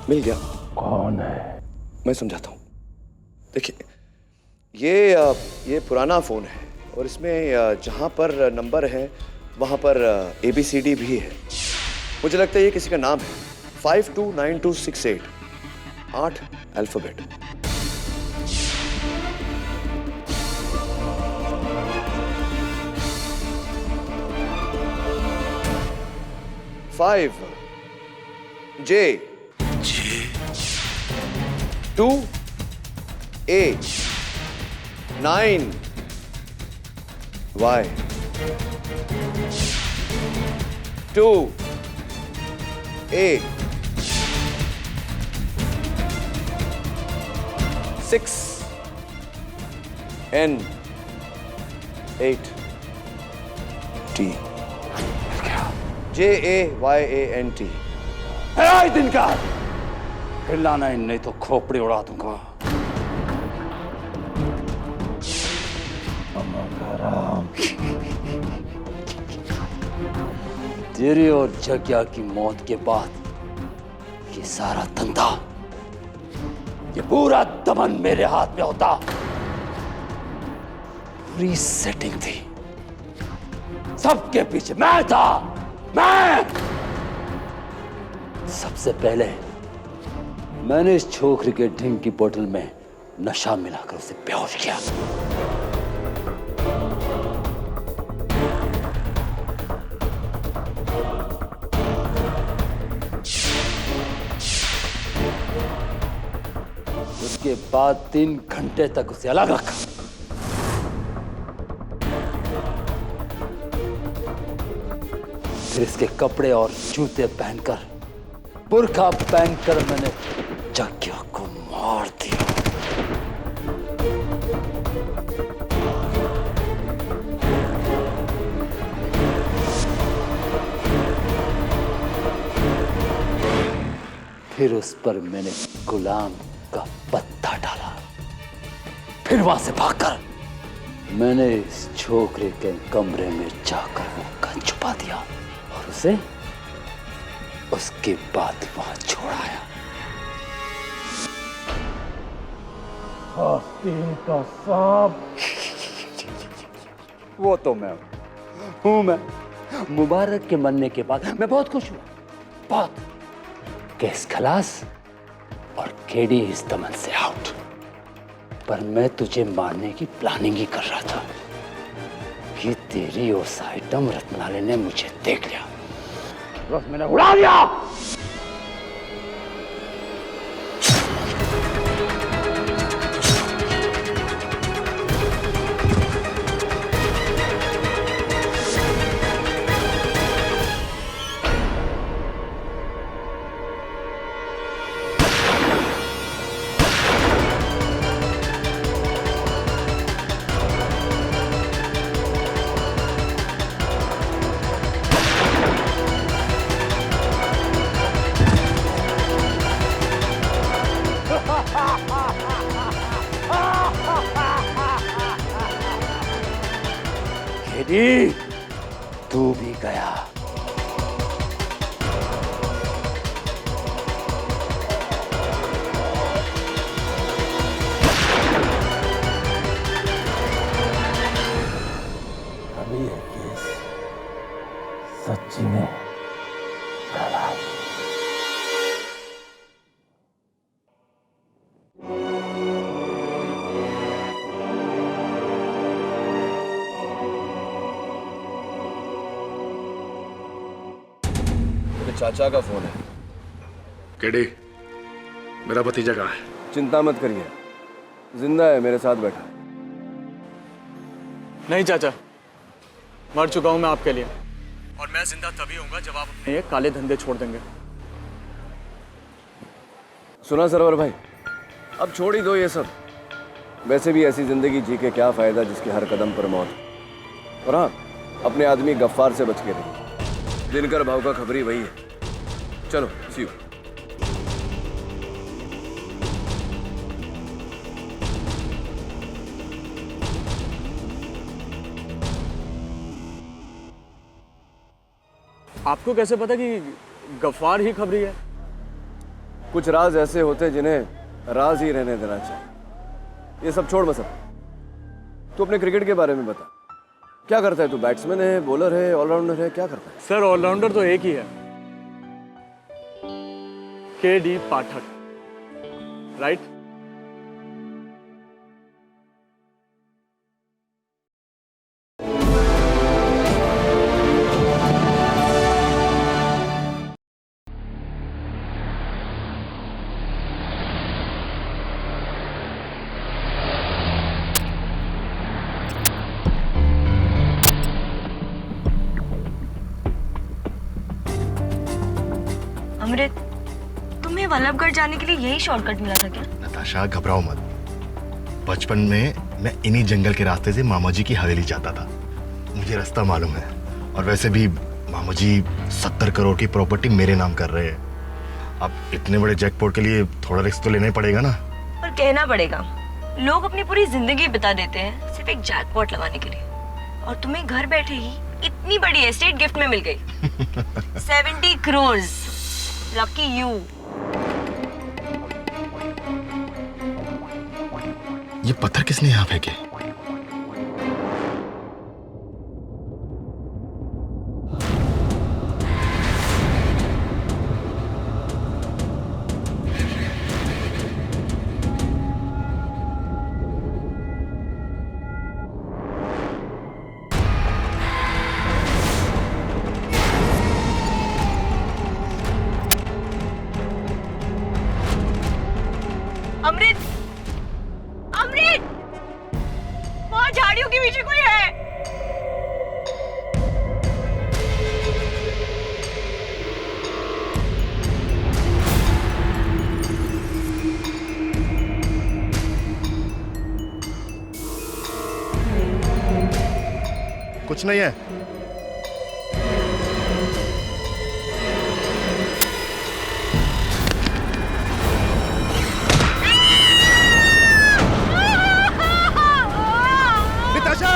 मिल गया। कौन है? मैं समझाता हूँ। देखिए, ये पुराना फोन है और इसमें जहाँ पर नंबर है वहाँ पर ABCD भी है। मुझे लगता है ये किसी का नाम है। 529268, 8 alphabet. Five J 2 A 9 Y 2 A 6 N 8 T JAYANT। Dinkar, हिलाना ही नहीं तो खोपड़ी उड़ा दूंगा। तेरे और जगिया की मौत के बाद ये सारा धंधा, ये पूरा दमन मेरे हाथ में होता। पूरी सेटिंग थी, सबके पीछे मैं था। मैं सबसे पहले मैंने इस छोकरी के ढिंग की बोतल में नशा मिलाकर उसे बेहोश किया। उसके बाद 3 घंटे तक उसे अलग रखा। फिर इसके कपड़े और जूते पहनकर, बुर्का पहनकर मैंने यज्ञ को मार दिया। फिर उस पर मैंने गुलाम का पत्ता डाला। फिर वहां से भागकर मैंने इस छोकरे के कमरे में जाकर वो गन छुपा दिया और उसे उसके बाद वहां छोड़ाया। आस्तीन का सांप। वो तो मैं हूं। मैं मुबारक के मरने के बाद मैं बहुत खुश हुआ, बहुत। केस खलास और केडी इस दमन से आउट। पर मैं तुझे मारने की प्लानिंग ही कर रहा था कि तेरी उस आइटम रत्नाले ने मुझे देख लिया, बस मैंने उड़ा दिया। केडी, तू भी गया। अभी ये केस सच्ची में खलास। चाचा का फोन है। केडी, मेरा भतीजा कहाँ है? चिंता मत करिए, जिंदा है, मेरे साथ बैठा है। नहीं चाचा, मर चुका हूं मैं आपके लिए, और मैं जिंदा तभी होऊंगा जब आप अपने ये काले धंधे छोड़ देंगे। सुना सरवर भाई, अब छोड़ ही दो ये सब। वैसे भी ऐसी जिंदगी जी के क्या फायदा जिसके हर कदम पर मौत। और हाँ, अपने आदमी गफ्फार से बच के रहिए। दिनकर भाव का खबरी वही है। चलो सी यू। आपको कैसे पता कि गफ्फार ही खबरी है? कुछ राज ऐसे होते जिन्हें राज ही रहने देना चाहिए। ये सब छोड़ मसब, तू अपने क्रिकेट के बारे में बता। क्या करता है तू? बैट्समैन है, बॉलर है, ऑलराउंडर है, क्या करता है? सर, ऑलराउंडर तो एक ही है, केडी पाठक, राइट? अमृत, तुम्हें वल्लभगढ़ जाने के लिए यही शॉर्टकट मिला था क्या? नताशा, घबराओ मत। बचपन में मैं इन्हीं जंगल के रास्ते से मामा जी की हवेली जाता था। मुझे रास्ता मालूम है। और वैसे भी मामा जी 70 करोड़ की प्रॉपर्टी मेरे नाम कर रहे हैं। अब इतने बड़े जैकपॉट के लिए थोड़ा रिस्क तो लेना ही पड़ेगा ना। पर कहना पड़ेगा, लोग अपनी पूरी जिंदगी बिता देते हैं सिर्फ एक जैकपॉट लगाने के लिए, और तुम्हें घर बैठे ही इतनी बड़ी एस्टेट गिफ्ट में मिल गई। 70 करोड़। Lucky you. ये पत्थर किसने यहाँ फेंके? अमृत, पीछे कोई है। कुछ नहीं है। निताशा!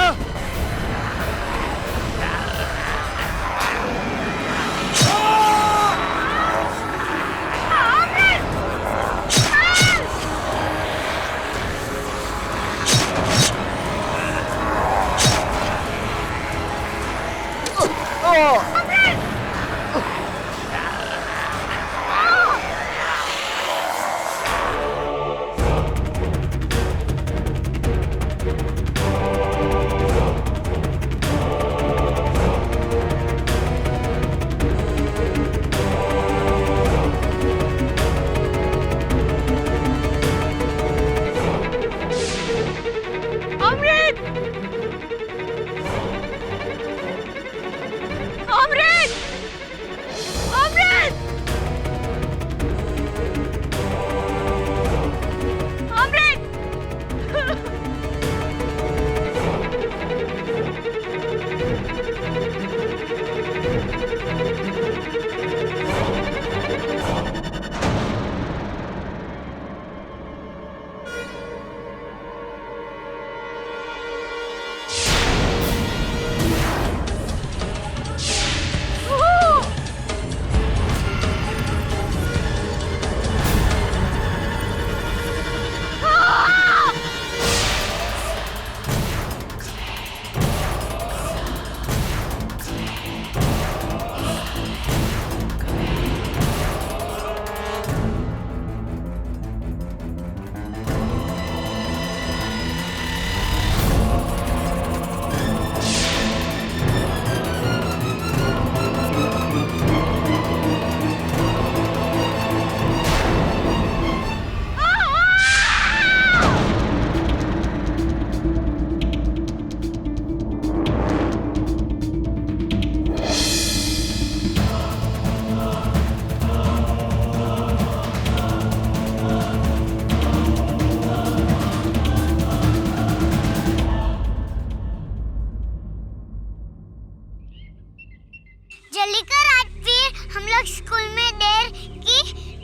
जल्दी कर, आज फिर हम लोग स्कूल में देर की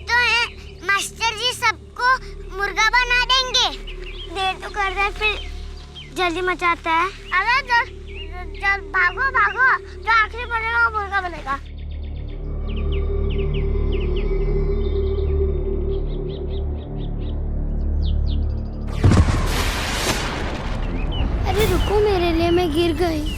तो मास्टर जी सबको मुर्गा बना देंगे। देर तो कर रहे फिर जल्दी मचाता है। अरे जल भागो भागो, जो आखिरी बनेगा वो मुर्गा बनेगा। अरे रुको, मेरे लिए मैं गिर गई।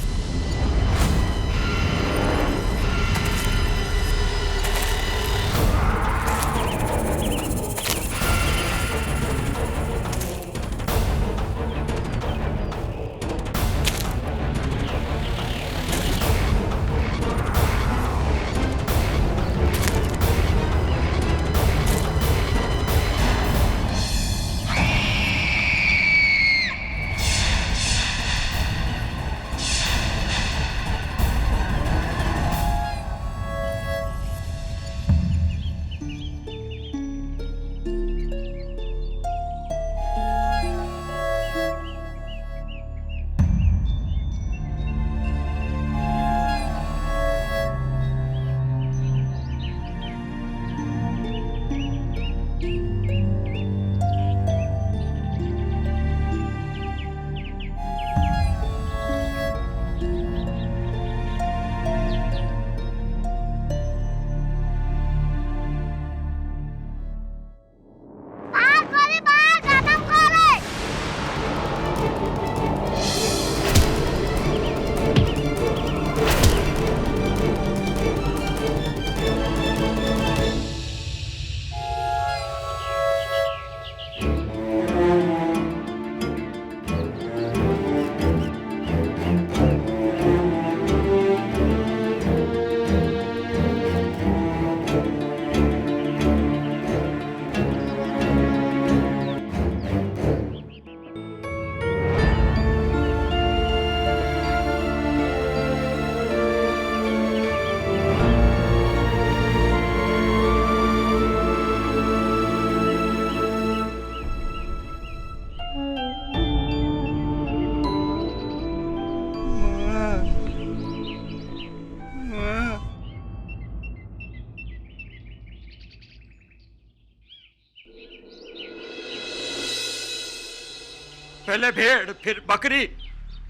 पहले भेड़ फिर बकरी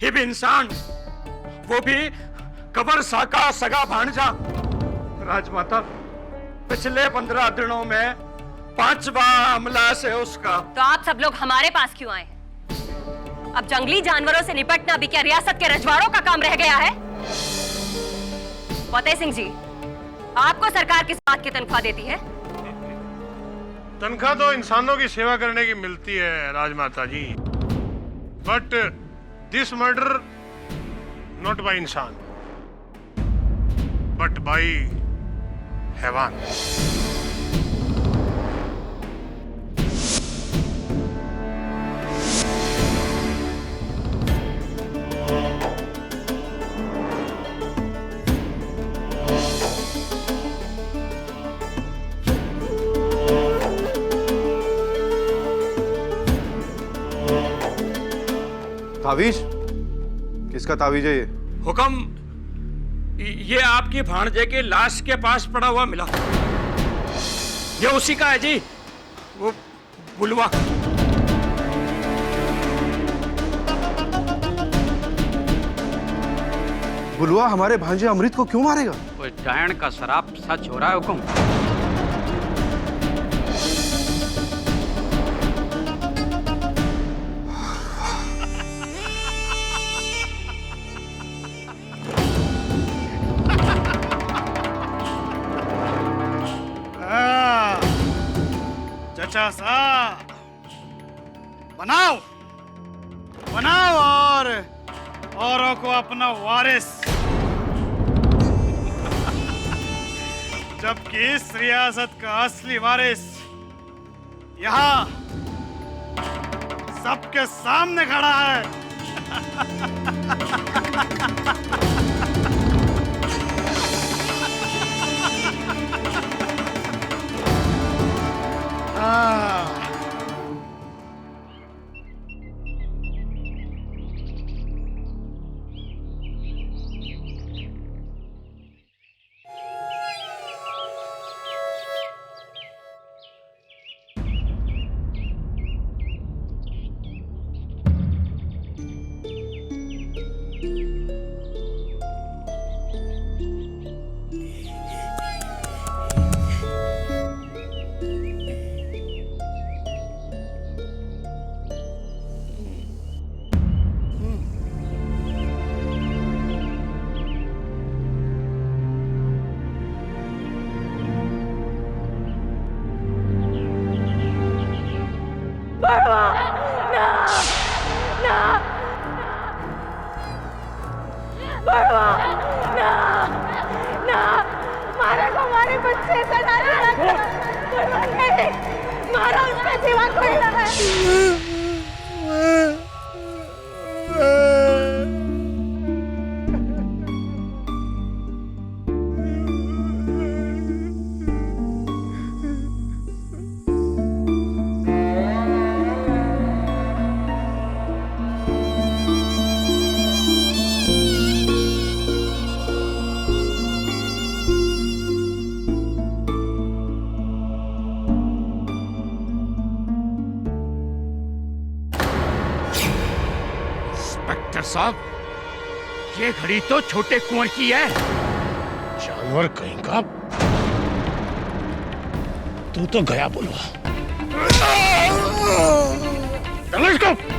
फिर इंसान, वो भी कबर सा का सगा भांजा। राजमाता, पिछले 15 दिनों में 5वां हमला से उसका। तो आप सब लोग हमारे पास क्यों आए हैं? अब जंगली जानवरों से निपटना भी क्या रियासत के रजवाड़ों का काम रह गया है? फतेह सिंह जी, आपको सरकार किस बात की तनख्वाह देती है? तनख्वाह तो इंसानों की सेवा करने की मिलती है Rajmata ji, but this murder not by इंसान बट बाय हैवान। तावीज? किसका तावीज है ये? हुक्म, ये आपकी भांजे के लाश के पास पड़ा हुआ मिला। ये उसी का है जी, वो बुलवा। बुलवा हमारे भांजे अमृत को क्यों मारेगा? कोई डायन का शराब सच हो रहा है हुक्म। चचा साहब, बनाओ बनाओ और औरों को अपना वारिस, जबकि इस रियासत का असली वारिस यहाँ सबके सामने खड़ा है। साहब, ये घड़ी तो छोटे कुंवर की है। जानवर कहीं का, तू तो गया बुलवा। चलो इसको।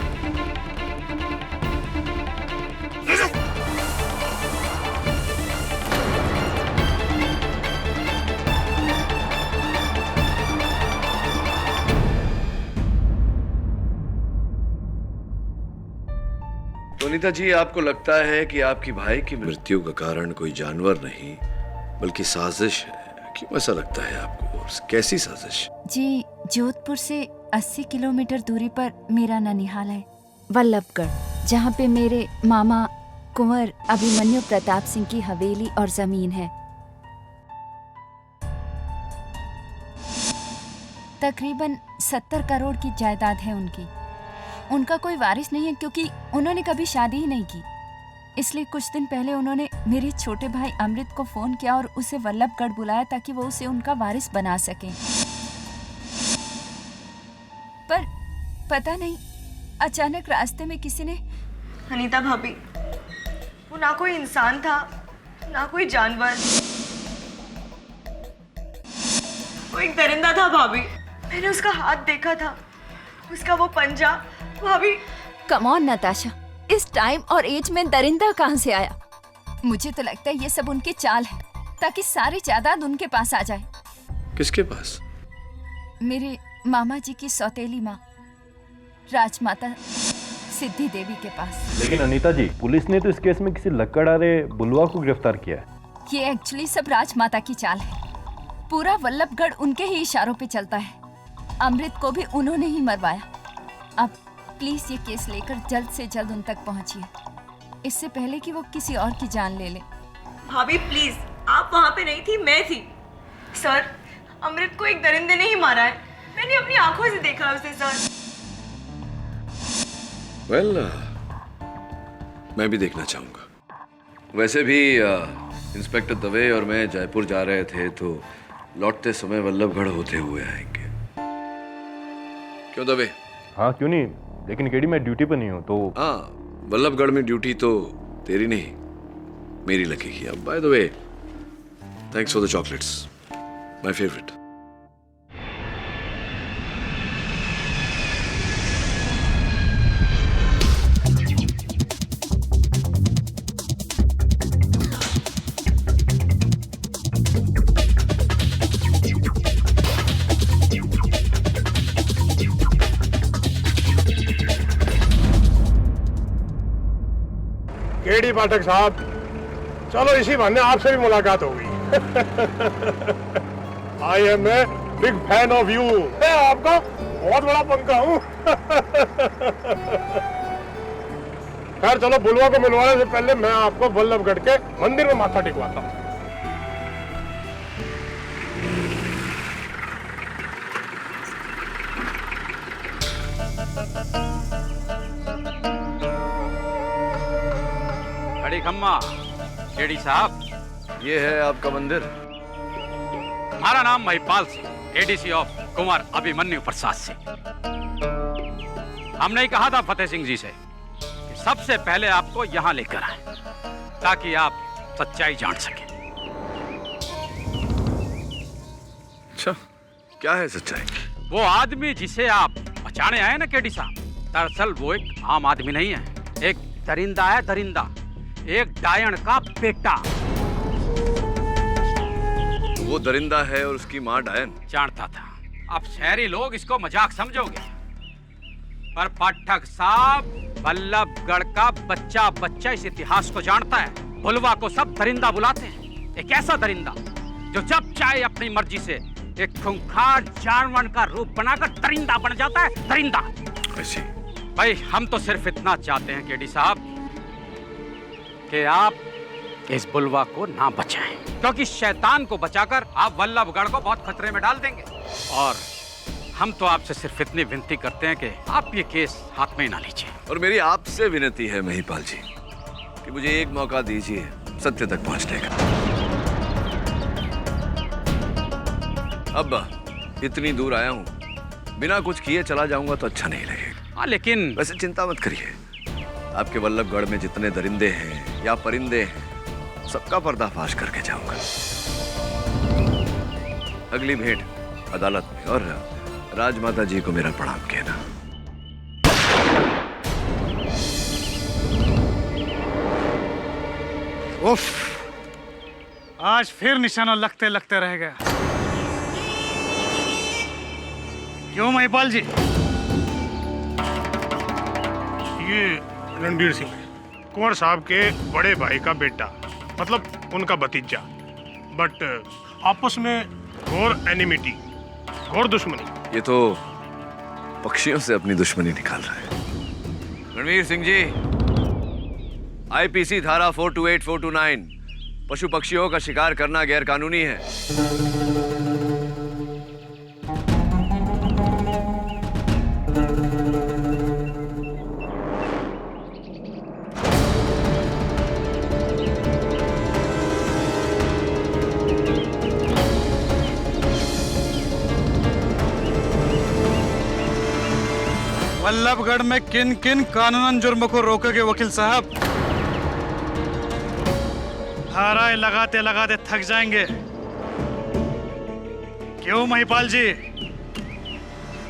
सुनीता जी, आपको लगता है कि आपकी भाई की मृत्यु का कारण कोई जानवर नहीं बल्कि साजिश है, क्यों ऐसा लगता है आपको? कैसी साजिश? जी, जोधपुर से 80 किलोमीटर दूरी पर मेरा ननिहाल है, वल्लभगढ़, जहाँ पे मेरे मामा कुंवर अभिमन्यु प्रताप सिंह की हवेली और जमीन है। तकरीबन 70 करोड़ की जायदाद है उनकी। उनका कोई वारिस नहीं है क्योंकि उन्होंने कभी शादी ही नहीं की। इसलिए कुछ दिन पहले उन्होंने मेरे छोटे भाई अमृत को फोन किया और उसे वल्लभगढ़ बुलाया ताकि वो उसे उनका वारिस बना सके। पर पता नहीं अचानक रास्ते में किसी ने। अनीता भाभी, वो ना कोई इंसान था ना कोई जानवर, वो एक दरिंदा था भाभी। मैंने उसका हाथ देखा था, उसका वो पंजा। भाभी कम ऑन नताशा, इस टाइम और एज में दरिंदा कहाँ से आया? मुझे तो लगता है ये सब उनकी चाल है ताकि सारी जायदाद उनके पास आ जाए। किसके पास? मेरे मामा जी की सौतेली माँ राजमाता सिद्धि देवी के पास। लेकिन अनीता जी, पुलिस ने तो इस केस में किसी लक्कड़हारे बुलवा को गिरफ्तार किया है। ये एक्चुअली सब राजमाता की चाल है। पूरा वल्लभगढ़ उनके ही इशारों पे चलता है। अमृत को भी उन्होंने ही मरवाया। अब प्लीज ये केस लेकर जल्द से जल्द उन तक पहुंचिए, इससे पहले कि वो किसी और की जान ले ले। भाभी प्लीज, आप वहाँ पे नहीं थी, मैं थी। सर, अमृत को एक दरिंदे ने ही मारा है। मैंने अपनी आंखों से देखा है उसे सर। वेल, मैं भी देखना चाहूंगा। वैसे भी इंस्पेक्टर दवे और मैं जयपुर जा रहे थे, तो लौटते समय वल्लभगढ़ होते हुए आएंगे। क्यों दवे? हाँ क्यों नहीं, लेकिन केडी मैं ड्यूटी पर नहीं हूँ तो। हाँ, वल्लभगढ़ में ड्यूटी तो तेरी नहीं मेरी लगेगी। अब by the way, thanks for the chocolates, my favourite. KD Pathak साहब, चलो इसी बहाने आपसे भी मुलाकात होगी। I am a big fan of you. मैं आपका बहुत बड़ा पंखा हूँ। खैर चलो, बुलवा को मिलवाने से पहले मैं आपको वल्लभगढ़ के मंदिर में माथा टेकवाता हूँ। बड़ी खम्मा, केडी साहब, ये है आपका मंदिर। हमारा नाम महिपाल सिंह, एडीसी ऑफ कुंवर अभिमन्यु प्रसाद से। हमने ही कहा था फतेह सिंह जी से कि सबसे पहले आपको यहाँ लेकर आए ताकि आप सच्चाई जान सकें। अच्छा, क्या है सच्चाई? वो आदमी जिसे आप बचाने आए ना केडी साहब, दरअसल वो एक आम आदमी नहीं है, एक दरिंदा है। दरिंदा, एक डायन का बेटा। वो दरिंदा है और उसकी माँ डायन। जानता था। अब शहरी लोग इसको मजाक समझोगे, पर पाठक साहब, वल्लभगढ़ का बच्चा बच्चा इस इतिहास को जानता है। बुलवा को सब दरिंदा बुलाते हैं। एक ऐसा दरिंदा जो जब चाहे अपनी मर्जी से एक खूंखार जानवर का रूप बनाकर दरिंदा बन जाता है। दरिंदा। ऐसी भाई, हम तो सिर्फ इतना चाहते हैं केडी साहब कि आप इस बुलवा को ना बचाएं, क्योंकि शैतान को बचाकर आप वल्लभगढ़ को बहुत खतरे में डाल देंगे। और हम तो आपसे सिर्फ इतनी विनती करते हैं कि आप ये केस हाथ में ही ना लीजिए। और मेरी आपसे विनती है महिपाल जी कि मुझे एक मौका दीजिए सत्य तक पहुंचने का। अब इतनी दूर आया हूं, बिना कुछ किए चला जाऊंगा तो अच्छा नहीं लगेगा। हाँ, लेकिन वैसे चिंता मत करिए, आपके वल्लभगढ़ में जितने दरिंदे हैं या परिंदे हैं, सबका पर्दाफाश करके जाऊंगा। अगली भेंट अदालत में, और राजमाता जी को मेरा प्रणाम कहना। उफ, आज फिर निशाना लगते लगते रह गया। क्यों महिपाल जी? ये रणबीर सिंह कुंवर साहब के बड़े भाई का बेटा, मतलब उनका भतीजा, बट आपस में घोर एनिमिटी, घोर दुश्मनी। ये तो पक्षियों से अपनी दुश्मनी निकाल रहा है। रणवीर सिंह जी, आईपीसी धारा 428, 429, पशु पक्षियों का शिकार करना गैर कानूनी है। बल्लभगढ़ में किन किन कानूनन जुर्म को रोकोगे वकील साहब? धाराएं लगाते लगाते थक जाएंगे। क्यों महिपाल जी?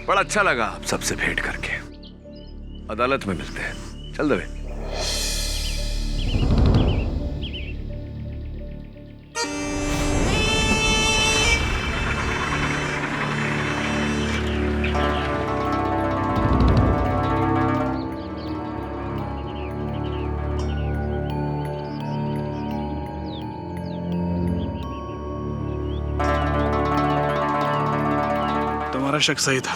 बड़ा अच्छा लगा आप सबसे भेंट करके। अदालत में मिलते हैं। चल दबे। तुम्हारा शक सही था,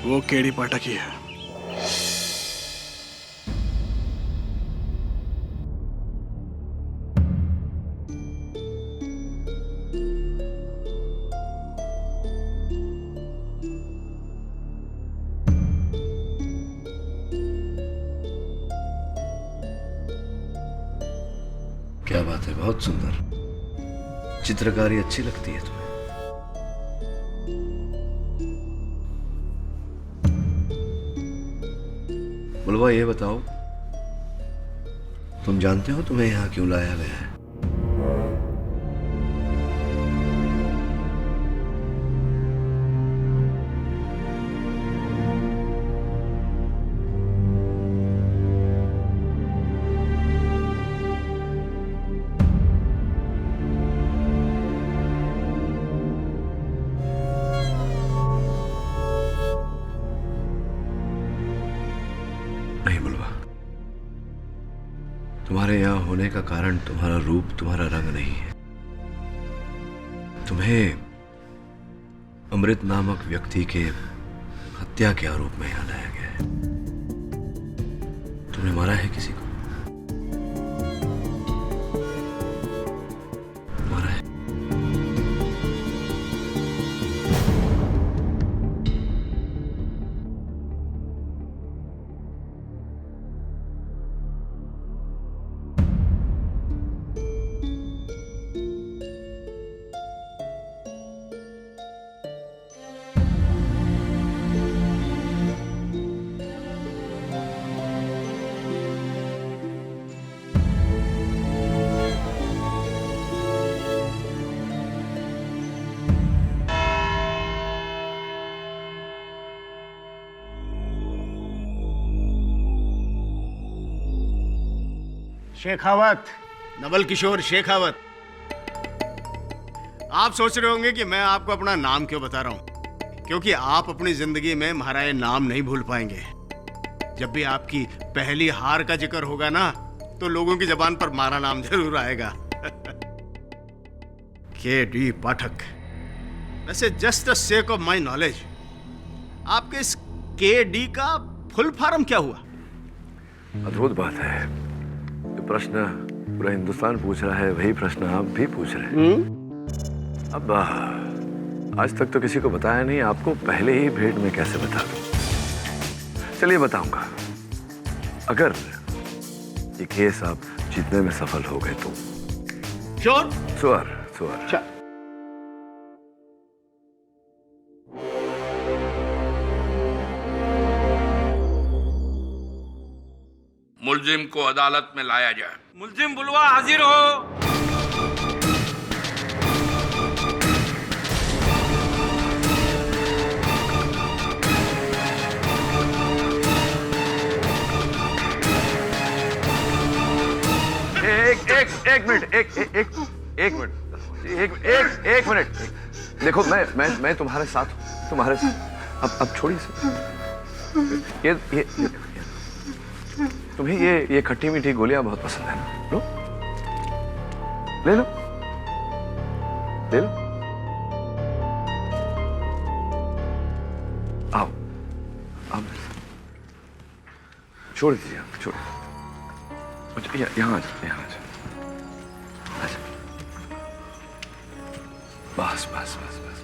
वो केडी पाठक ही है। क्या बात है, बहुत सुंदर चित्रकारी अच्छी लगती है तुम्हें। बुलवा, ये बताओ, तुम जानते हो तुम्हें यहां क्यों लाया गया है? नहीं बुलवा, तुम्हारे यहां होने का कारण तुम्हारा रूप, तुम्हारा रंग नहीं है। तुम्हें अमृत नामक व्यक्ति के हत्या के आरोप में यहां लाया गया है। तुमने मारा है किसी को? मारा है? शेखावत, नवल किशोर शेखावत। आप सोच रहे होंगे कि मैं आपको अपना नाम क्यों बता रहा हूं, क्योंकि आप अपनी जिंदगी में हमारा ये नाम नहीं भूल पाएंगे। जब भी आपकी पहली हार का जिक्र होगा ना, तो लोगों की जबान पर हमारा नाम जरूर आएगा। के.डी. पाठक। वैसे just the sake of my knowledge, आपके इस के.डी. का फुल फॉर्म क्या हुआ? अद्भुत बात है। जो प्रश्न पूरा हिंदुस्तान पूछ रहा है, वही प्रश्न आप भी पूछ रहे हैं। अब आज तक तो किसी को बताया नहीं, आपको पहले ही भेंट में कैसे बता दूं? चलिए बताऊंगा। अगर ये केस आप जीतने में सफल हो गए तो श्योर? Sure, sure. मुलजिम को अदालत में लाया जाए। मुलजिम बुलवा, हाजिर हो। एक मिनट, एक मिनट, एक मिनट। देखो, मैं तुम्हारे साथ हूं, तुम्हारे साथ। अब छोड़िए से। ये तुम्हें ये खट्टी मीठी गोलियां बहुत पसंद है ना? लो, ले लो, ले लो। आओ, आओ। छोड़ दीजिए, छोड़। यहाँ आ जाओ, यहाँ आ जाओ। बस बस बस बस बस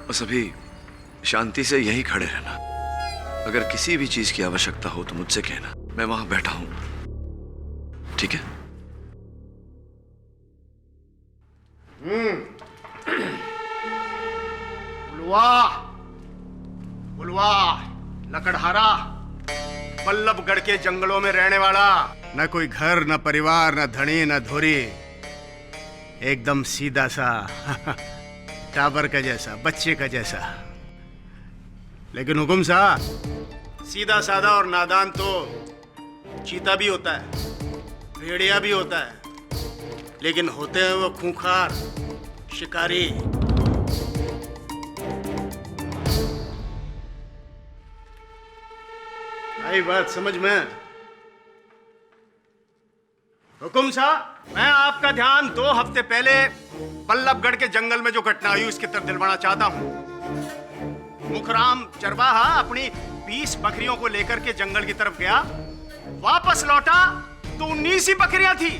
बस अभी शांति से यही खड़े रहना। अगर किसी भी चीज की आवश्यकता हो तो मुझसे कहना, मैं वहां बैठा हूं। ठीक है? बुलवा, बुलवा, लकड़हारा, बल्लभगढ़ के जंगलों में रहने वाला, न कोई घर, न परिवार, न धनी, न धोरी, एकदम सीधा सा टाबर का जैसा, बच्चे का जैसा। लेकिन हुकुम सा, सीधा साधा और नादान तो चीता भी होता है, भेड़िया भी होता है, लेकिन होते हैं वो खूंखार शिकारी। आई बात समझ में? हुकुम साहब, मैं आपका ध्यान 2 हफ्ते पहले बल्लभगढ़ के जंगल में जो घटना हुई उसकी तरफ दिलवाना चाहता हूँ। मुखराम चरवाहा अपनी 20 बकरियों को लेकर के जंगल की तरफ गया, वापस लौटा तो 19 ही बकरियां थी।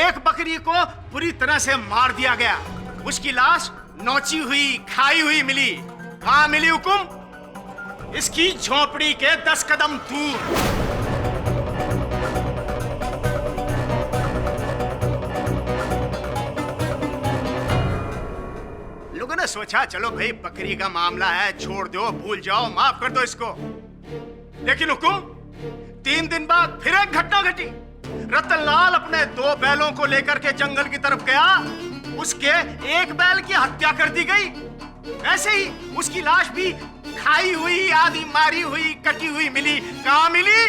एक बकरी को पूरी तरह से मार दिया गया, उसकी लाश नोची हुई, खाई हुई मिली। कहाँ मिली हुकुम? इसकी झोपड़ी के 10 कदम दूर। लोगों ने सोचा चलो भाई बकरी का मामला है, छोड़ दो, भूल जाओ, माफ कर दो इसको। लेकिन हुकुम, 3 दिन बाद फिर एक घटना घटी। रतनलाल अपने 2 बैलों को लेकर के जंगल की तरफ गया, उसके एक बैल की हत्या कर दी गई। ऐसे ही उसकी लाश भी खाई हुई, आधी मारी हुई, कटी हुई मिली। कहाँ मिली?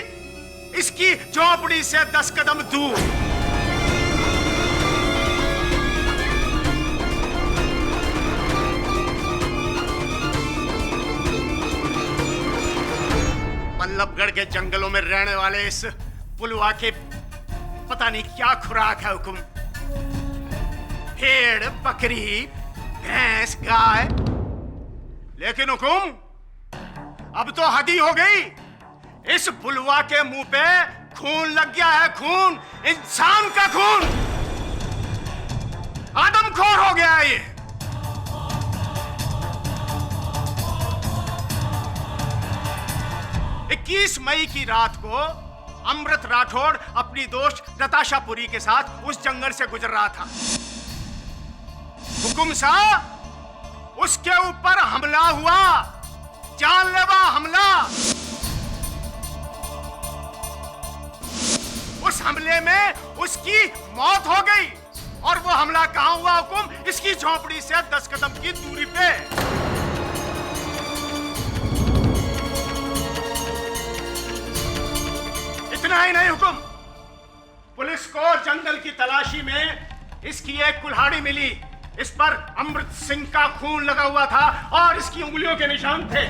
इसकी झोपड़ी से 10 कदम दूर। बल्लभगढ़ के जंगलों में रहने वाले इस पुलवा के पता नहीं क्या खुराक है हुकुम। भेड़, बकरी, भैंस, गाय। लेकिन हुकुम, अब तो हद ही हो गई। इस बुलवा के मुंह पे खून लग गया है, खून, इंसान का खून। आदमखोर हो गया है ये। 21 मई की रात को अमृत राठौड़ अपनी दोस्त नताशापुरी के साथ उस जंगल से गुजर रहा था। हुकुम साहब, उसके ऊपर हमला हुआ, जानलेवा हमला। उस हमले में उसकी मौत हो गई। और वो हमला कहां हुआ हुकुम? इसकी झोपड़ी से 10 कदम की दूरी पे। इतना ही नहीं हुकुम, पुलिस को जंगल की तलाशी में इसकी एक कुल्हाड़ी मिली। इस पर अमृत सिंह का खून लगा हुआ था और इसकी उंगलियों के निशान थे।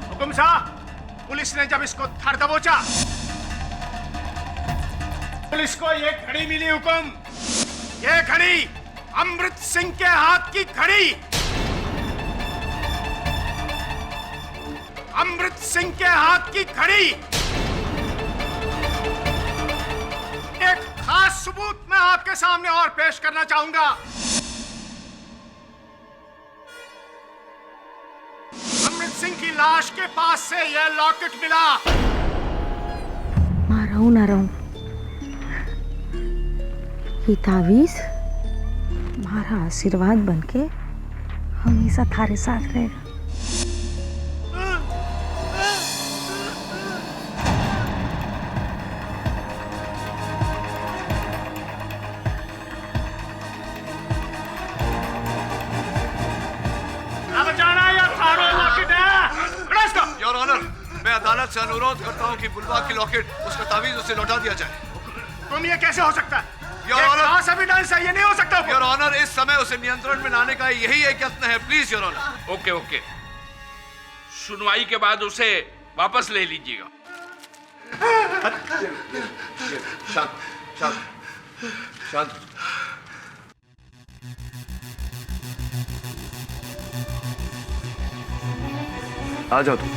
हुकुम साहब, पुलिस ने जब इसको धर दबोचा, पुलिस को ये घड़ी मिली हुकुम। ये घड़ी अमृत सिंह के हाथ की घड़ी। अमृत सिंह के हाथ की घड़ी। एक खास सबूत मैं आपके सामने और पेश करना चाहूंगा। अमृत सिंह की लाश के पास से यह लॉकेट मिला। मारा हूं ना रहूं, ये तावीज हमारा आशीर्वाद बनके हमेशा थारे साथ रहेगा। योर ऑनर, मैं अदालत से अनुरोध करता हूं कि बुलवा की लॉकेट, उसका तावीज उसे लौटा दिया जाए। तुम ये कैसे हो सकता है? योर ऑनर, एविडेंस है, ये नहीं हो सकता। योर ऑनर, इस समय उसे नियंत्रण में लाने का यही एक यत्न है। Please your honour. Okay okay, सुनवाई के बाद उसे वापस ले लीजिएगा। शांत शांत शांत। आ जाओ तुम।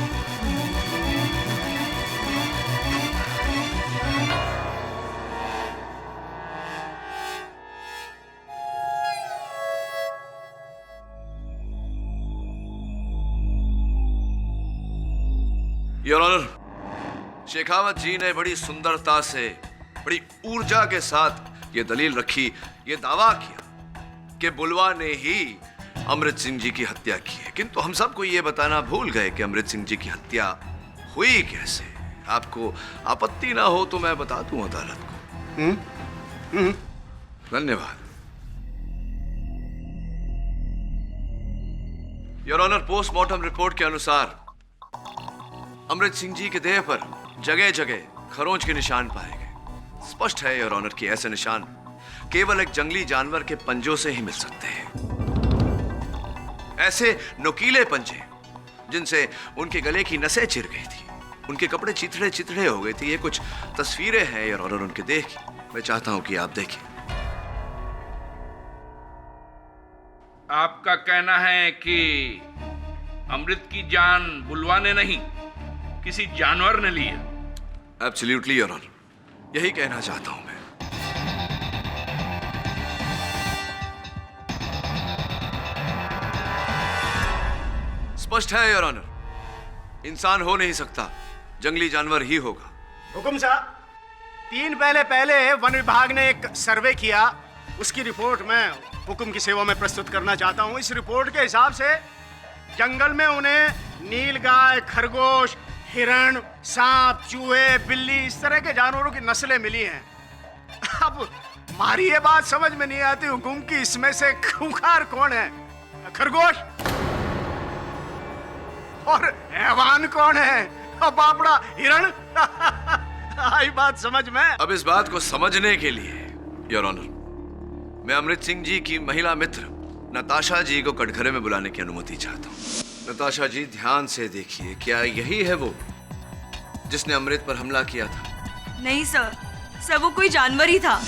योर ऑनर, शेखावत जी ने बड़ी सुंदरता से, बड़ी ऊर्जा के साथ ये दलील रखी, ये दावा किया कि बुलवा ने ही अमृत सिंह जी की हत्या की है, किंतु हम सबको ये बताना भूल गए कि अमृत सिंह जी की हत्या हुई कैसे। आपको आपत्ति ना हो तो मैं बता दूं अदालत को। धन्यवाद। योर ऑनर, पोस्टमार्टम रिपोर्ट के अनुसार अमृत सिंह जी के देह पर जगह जगह खरोंच के निशान पाए गए। स्पष्ट है योर ऑनर कि ऐसे निशान केवल एक जंगली जानवर के पंजों से ही मिल सकते हैं। ऐसे नुकीले पंजे जिनसे उनके गले की नसें चिर गई थी, उनके कपड़े चिथड़े चिथड़े हो गए थे। ये कुछ तस्वीरें हैं योर ऑनर उनके देह की, मैं चाहता हूं कि आप देखें। आपका कहना है कि अमृत की जान बुलवा ने नहीं, किसी जानवर ने ली है? एब्सोल्युटली योर ऑनर, यही कहना चाहता हूं मैं। स्पष्ट है योर ऑनर, इंसान हो नहीं सकता, जंगली जानवर ही होगा। हुकुम साहब, 3 पहले वन विभाग ने एक सर्वे किया, उसकी रिपोर्ट मैं हुकुम की सेवा में प्रस्तुत करना चाहता हूं। इस रिपोर्ट के हिसाब से जंगल में उन्हें नीलगाय, खरगोश, हिरण, सांप, चूहे, बिल्ली, इस तरह के जानवरों की नस्लें मिली हैं। अब हमारी ये बात समझ में नहीं आती हुकुम की, इसमें से खूंखार कौन है? खरगोश? और हैवान कौन है? बापड़ा, हिरण? आई बात समझ में? अब इस बात को समझने के लिए योर ऑनर, मैं अमृत सिंह जी की महिला मित्र नताशा जी को कटघरे में बुलाने की अनुमति चाहता हूँ। नताशा जी, ध्यान से देखिए, क्या यही है वो जिसने अमृत पर हमला किया था? नहीं सर, वो कोई जानवर ही था।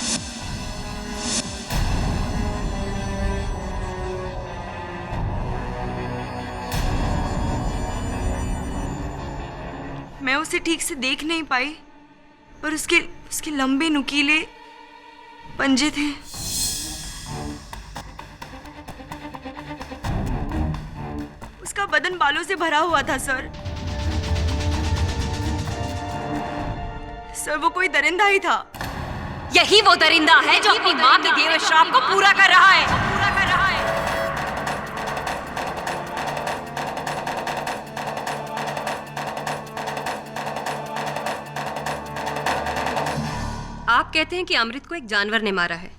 मैं उसे ठीक से देख नहीं पाई, पर उसके लंबे नुकीले पंजे थे। उसका बदन बालों से भरा हुआ था सर। वो कोई दरिंदा ही था। यही वो दरिंदा है जो अपनी माँ के दिए हुए श्राप को पूरा कर रहा है। आप कहते हैं कि अमृत को एक जानवर ने मारा है,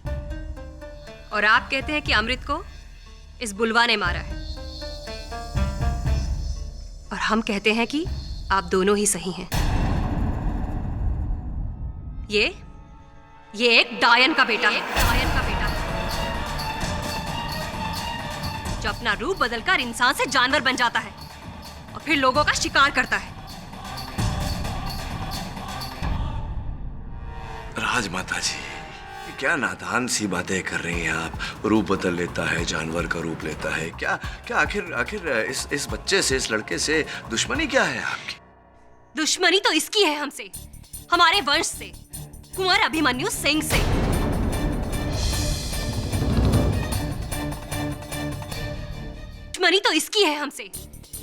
और आप कहते हैं कि अमृत को इस बुलवा ने मारा है, और हम कहते हैं कि आप दोनों ही सही हैं। ये एक डायन का बेटा है, जो अपना रूप बदलकर इंसान से जानवर बन जाता है और फिर लोगों का शिकार करता है। राजमाता जी, क्या नादान सी बातें कर रही हैं आप। रूप बदल लेता है, जानवर का रूप लेता है। क्या आखिर इस बच्चे से, इस लड़के से दुश्मनी क्या है आपकी? दुश्मनी तो इसकी है हमसे, हमारे वंश से, कुंवर अभिमन्यु सिंह से। दुश्मनी तो इसकी है हमसे,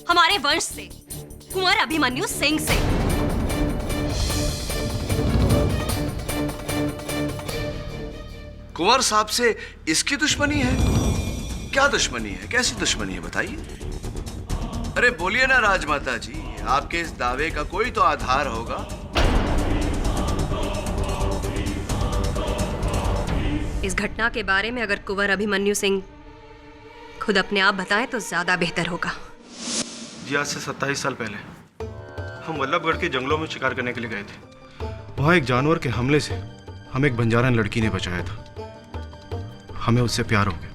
हमारे वंश से, कुंवर अभिमन्यु सिंह से। कुंवर साहब से इसकी दुश्मनी है? क्या दुश्मनी है, कैसी दुश्मनी है, बताइए। अरे बोलिए ना राजमाता जी, आपके इस दावे का कोई तो आधार होगा। इस घटना के बारे में अगर कुंवर अभिमन्यु सिंह खुद अपने आप बताएं तो ज्यादा बेहतर होगा। जी, आज से 27 साल पहले हम वल्लभगढ़ के जंगलों में शिकार करने के लिए गए थे। वहाँ एक जानवर के हमले से हमें एक बंजारन लड़की ने बचाया था। हमें उससे प्यार हो गया,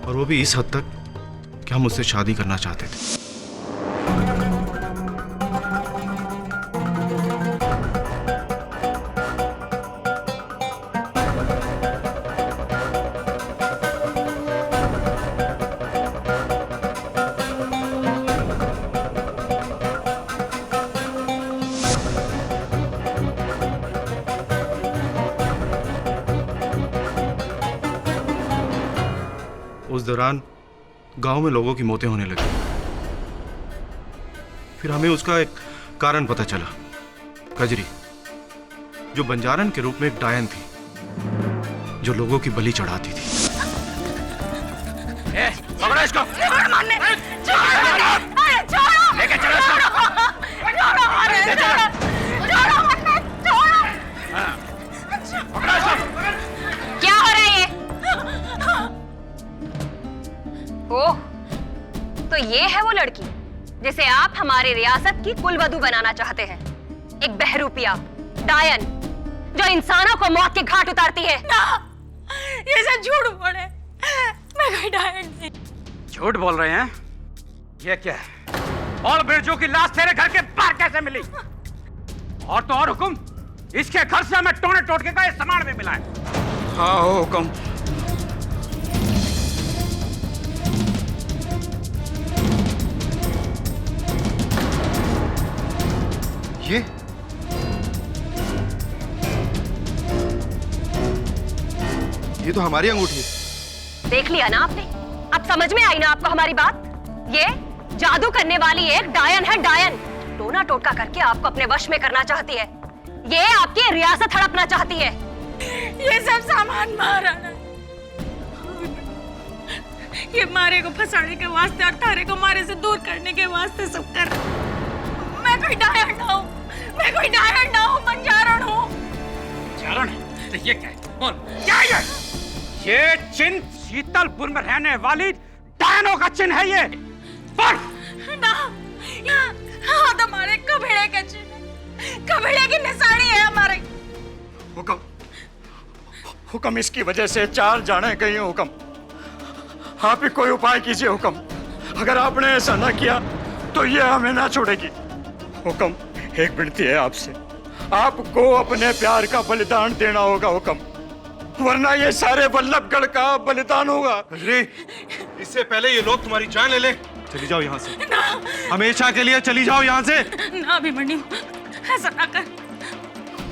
और वो भी इस हद तक कि हम उससे शादी करना चाहते थे। उस दौरान गांव में लोगों की मौतें होने लगी। फिर हमें उसका एक कारण पता चला। कजरी, जो बंजारन के रूप में एक डायन थी, जो लोगों की बलि चढ़ाती थी। जिसे आप हमारी रियासत की कुलवधू बनाना चाहते हैं। एक बहरूपिया, डायन, जो इंसानों को मौत के घाट उतारती है। ना, ये सब झूठ बोले। मैं कोई डायन नहीं। झूठ बोल रहे हैं? ये क्या है? और बिरजू की लाश तेरे घर के बाहर कैसे मिली? और तो और हुकुम, इसके घर से हमें टोने टोटके का ये सामान भी मिला है। हाँ हो हुकुम। ये तो हमारी अंगूठी है। देख लिया ना आपने? अब समझ में आई ना आपको हमारी बात? ये जादू करने वाली एक डायन है, डायन। टोना टोटका करके आपको अपने वश में करना चाहती है। ये आपकी रियासत हड़पना चाहती है। ये सब सामान महाराणा, ये मारे को फंसाने के वास्ते और तारे को मारे से दूर करने के वास्ते सब कर। मैं कोई डायन ना हूँ, मैं कोई डायन ना हूँ, बंजारण हूँ। चारण? तो ये क्या है? बोल, क्या है ये चिन्ह? शीतलपुर में रहने वाली डायनों का चिन्ह है ये। बोल। ना, हाँ तो हमारे कबीले का चिन्ह, कबीले की निशानी है हमारे। हुक्म, हुक्म, इसकी वजह से 4 जाने गई हैं हुक्म। आप ही कोई उपाय कीजिए हुक्म। अगर आपने ऐसा ना किया तो ये हमें ना छोड़ेगी। हुक्म, एक विनती है आपसे, आपको अपने प्यार का बलिदान देना होगा हुक्म, वरना ये सारे वल्लभगढ़ का बलिदान होगा। इससे पहले ये लोग तुम्हारी जान ले ले। चली जाओ यहाँ से, हमेशा के लिए चली जाओ यहाँ से। ना अभिमन्यु, ऐसा ना कर।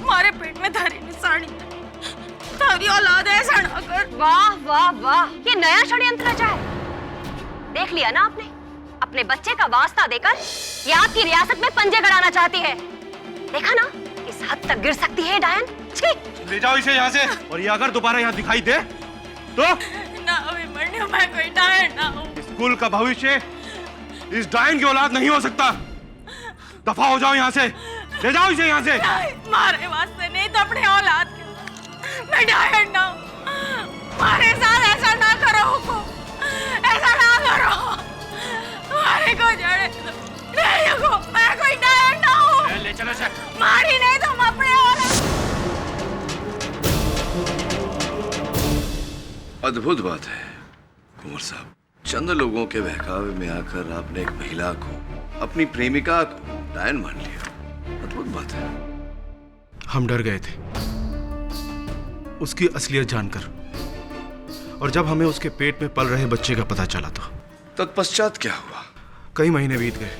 हमारे पेट में धारी निशानी है, तारी औलाद है, ऐसा ना कर। वाह वाह वाह, ये नया षड्यंत्र रचा है। देख लिया ना आपने? अपने बच्चे का वास्ता देकर ये आपकी रियासत में पंजे गड़ाना चाहती है। देखा ना, इस हद तक गिर सकती है डायन। ले जाओ इसे यहाँ से, और ये अगर दोबारा यहाँ दिखाई दे तो ना अभिमन्यु, मैं कोई डायन ना हूँ। स्कूल का भविष्य इस डायन की औलाद नहीं हो सकता। दफा हो जाओ यहाँ से, ले जाओ इसे यहाँ से। मारे वास्ते नहीं तो अपने औलाद के। मैं डायन ना हूँ, मारे साथ ऐसा ना करो हुकुम, ऐसा ना करो। मारे को जड़े नहीं हुकुम, मैं कोई डायन ना हूँ। ले चलो सर। मारी नहीं तो हम अपने औलाद। अद्भुत बात है कुंवर साहब, चंद लोगों के बहकावे में आकर आपने एक महिला को, अपनी प्रेमिका को डायन मान लिया। अद्भुत बात है। हम डर गए थे उसकी असलियत जानकर, और जब हमें उसके पेट में पल रहे बच्चे का पता चला तो तत्पश्चात क्या हुआ? कई महीने बीत गए,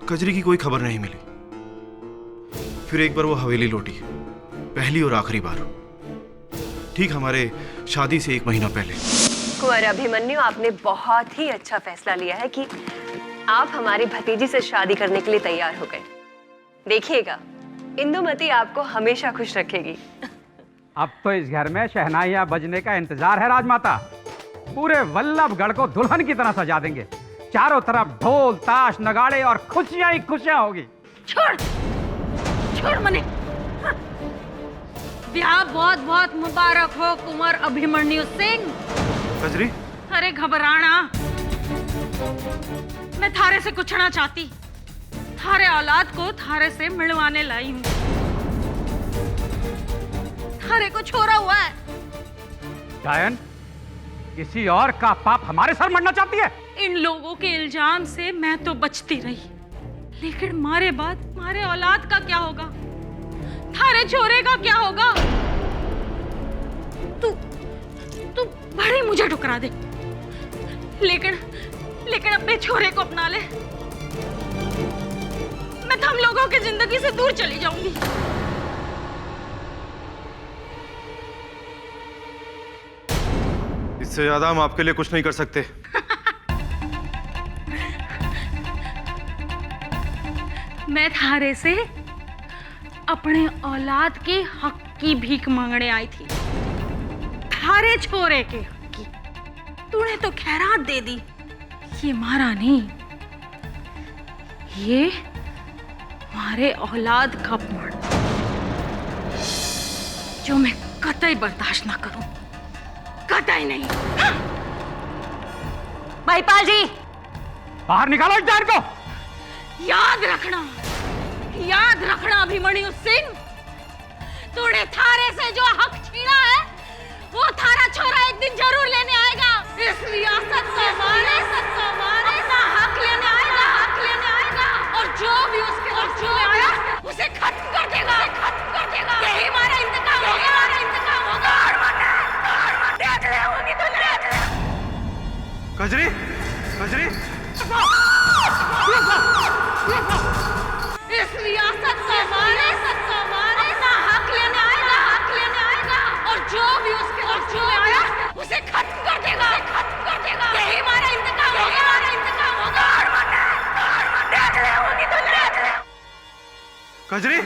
कजरी की कोई खबर नहीं मिली। फिर एक बार वो हवेली लौटी, पहली और आखिरी बार, ठीक हमारे शादी से 1 महीना पहले। कुंवर अभिमन्यु, आपने बहुत ही अच्छा फैसला लिया है कि आप हमारी भतीजी से शादी करने के लिए तैयार हो गए। देखिएगा, इंदुमती आपको हमेशा खुश रखेगी। अब तो इस घर में शहनाइयां बजने का इंतजार है राजमाता। पूरे वल्लभगढ़ को दुल्हन की तरह सजा देंगे। चारों तरफ ढोल ताश नगाड़े और खुशियां ही खुशियां होगी। छोड़, छोड़ मने। ब्याह बहुत बहुत मुबारक हो कुंवर अभिमन्यु सिंह। कजरी? अरे घबराना, मैं थारे से कुछ ना चाहती। थारे औलाद को थारे से मिलवाने लाई हूँ। थारे को छोड़ा हुआ है। डायन, किसी और का पाप हमारे सर मरना चाहती है? इन लोगों के इल्जाम से मैं तो बचती रही, लेकिन मारे बाद मारे औलाद का क्या होगा? थारे छोरे का क्या होगा? तू बड़े मुझे ठुकरा दे, लेकिन अपने छोरे को अपना ले। मैं तुम लोगों की जिंदगी से दूर चली जाऊंगी। इससे ज्यादा हम आपके लिए कुछ नहीं कर सकते। मैं थारे से अपने औलाद के हक की भीख मांगने आई थी, थारे छोरे के हक की। तूने तो खैरात दे दी। ये मारा नहीं, ये हमारे औलाद का मर्द, जो मैं कतई बर्दाश्त ना करूं, कतई नहीं। महिपाल जी, बाहर निकालो इस डायन को। याद रखना अभिमन्यु सिंह, तूने थारे से जो हक छीना है वो थारा छोरा एक दिन जरूर लेने आएगा। इस रियासत का मारे अपना हक लेने आएगा और जो भी उसके में आया उसे खत्म कर देगा। यही हमारा इंतकाम होगा। देख ले होगी तो देख ले। कजरी इस रियासत का मारे अपना हक लेने आएगा और जो भी उसके में आया उसे खत्म कर देगा। यही हमारा इंतकाम होगा। देख ले होगी तो देख ले। कजरी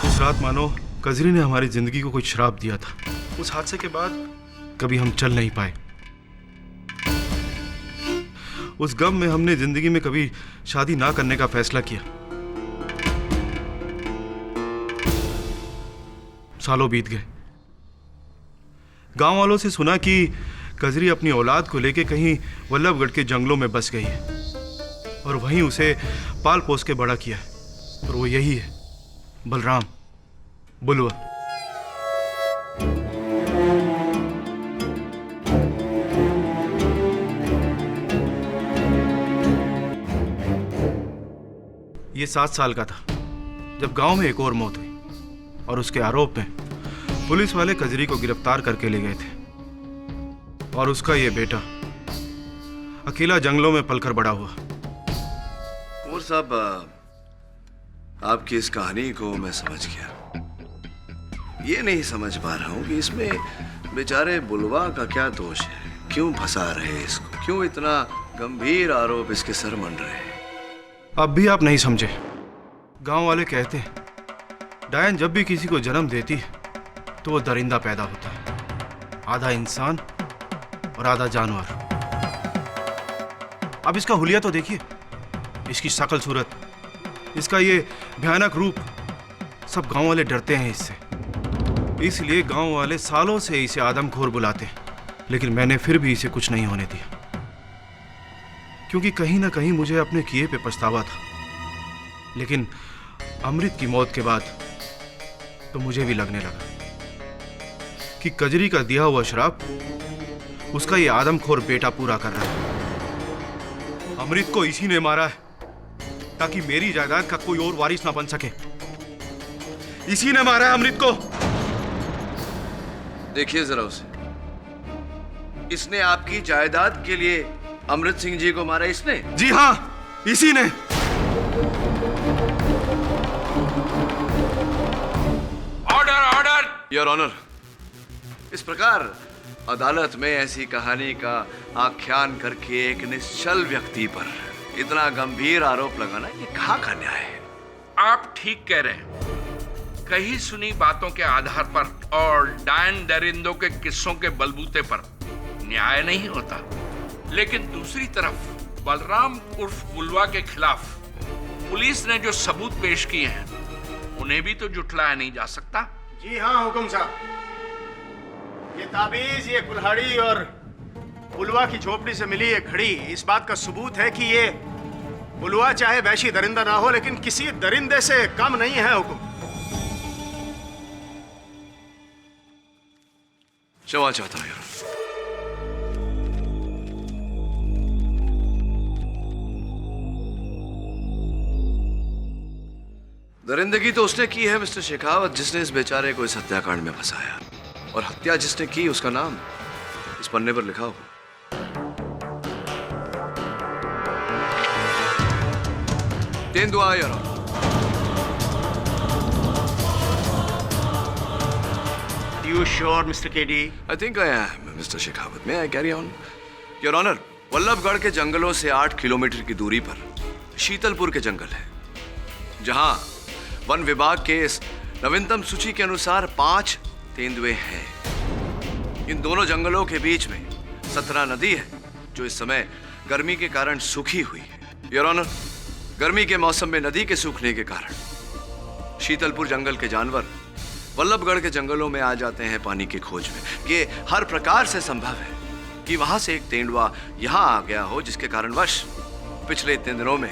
उस रात मानो कजरी ने हमारी जिंदगी को कोई श्राप दिया था। उस हादसे के बाद कभी हम चल नहीं पाए। उस गम में हमने जिंदगी में कभी शादी ना करने का फैसला किया। सालों बीत गए। गांव वालों से सुना कि कजरी अपनी औलाद को लेकर कहीं वल्लभगढ़ के जंगलों में बस गई है और वहीं उसे पाल पोस के बड़ा किया है। और वो यही है, बलराम बुलवा। ये 7 साल का था जब गांव में एक और मौत हुई और उसके आरोप में पुलिस वाले कजरी को गिरफ्तार करके ले गए थे। और उसका ये बेटा अकेला जंगलों में पलकर बड़ा हुआ। कुंवर साहब, आपकी इस कहानी को मैं समझ गया। ये नहीं समझ पा रहा हूं कि इसमें बेचारे बुलवा का क्या दोष है, क्यों फंसा रहे इसको, क्यों इतना गंभीर आरोप इसके सर मंड रहे हैं। अब भी आप नहीं समझे। गांव वाले कहते हैं डायन जब भी किसी को जन्म देती है तो वो दरिंदा पैदा होता है, आधा इंसान और आधा जानवर। अब इसका हुलिया तो देखिए, इसकी शक्ल सूरत, इसका ये भयानक रूप। सब गांव वाले डरते हैं इससे, इसलिए गांव वाले सालों से इसे आदमखोर बुलाते हैं। लेकिन मैंने फिर भी इसे कुछ नहीं होने दिया, क्योंकि कहीं ना कहीं मुझे अपने किए पे पछतावा था। लेकिन अमृत की मौत के बाद तो मुझे भी लगने लगा कि कजरी का दिया हुआ श्राप उसका ये आदमखोर बेटा पूरा कर रहा है। अमृत को इसी ने मारा है ताकि मेरी जायदाद का कोई और वारिस ना बन सके। इसी ने मारा है अमृत को। देखिए जरा उसे, इसने आपकी जायदाद के लिए अमृत सिंह जी को मारा इसने? जी हां, इसी ने। Order your honour. इस प्रकार अदालत में ऐसी कहानी का आख्यान करके एक निश्चल व्यक्ति पर इतना गंभीर आरोप लगाना, ये कहाँ का न्याय है? आप ठीक कह रहे हैं। कहीं सुनी बातों के आधार पर और डायन दरिंदों के किस्सों के बलबूते पर न्याय नहीं होता। लेकिन दूसरी तरफ बलराम उर्फ बुलवा के खिलाफ पुलिस ने जो सबूत पेश किए हैं उन्हें भी तो जुटलाया नहीं जा सकता। जी हाँ हुकुम साहब, ये ताबीज, ये कुल्हाड़ी और बुलवा की झोपड़ी से मिली ये घड़ी इस बात का सबूत है कि ये बुलवा चाहे वैशी दरिंदा ना हो लेकिन किसी दरिंदे से कम नहीं है। हुकुम। क्षमा चाहता हूं। दरिंदगी तो उसने की है मिस्टर शेखावत, जिसने इस बेचारे को इस हत्याकांड में फंसाया, और हत्या जिसने की उसका नाम इस पन्ने पर लिखा हो। तेंदुआ your honour. You sure, Mr. KD? I think I am, Mr. Shekhawat. May I carry on? Your honour, Vallabhgarh के जंगलों से 8 किलोमीटर की दूरी पर शीतलपुर के जंगल है, जहां वन विभाग के इस नवीनतम सूची के अनुसार 5 तेंदुए हैं। इन दोनों जंगलों के बीच में 17 नदी है, जो इस समय गर्मी के कारण सूखी हुई है। योर ऑनर, गर्मी के मौसम में नदी के सूखने के कारण शीतलपुर जंगल के जानवर वल्लभगढ़ के जंगलों में आ जाते हैं पानी की खोज में। ये हर प्रकार से संभव है कि वहां से एक तेंदुआ यहां आ गया हो, जिसके कारणवश पिछले इतने दिनों में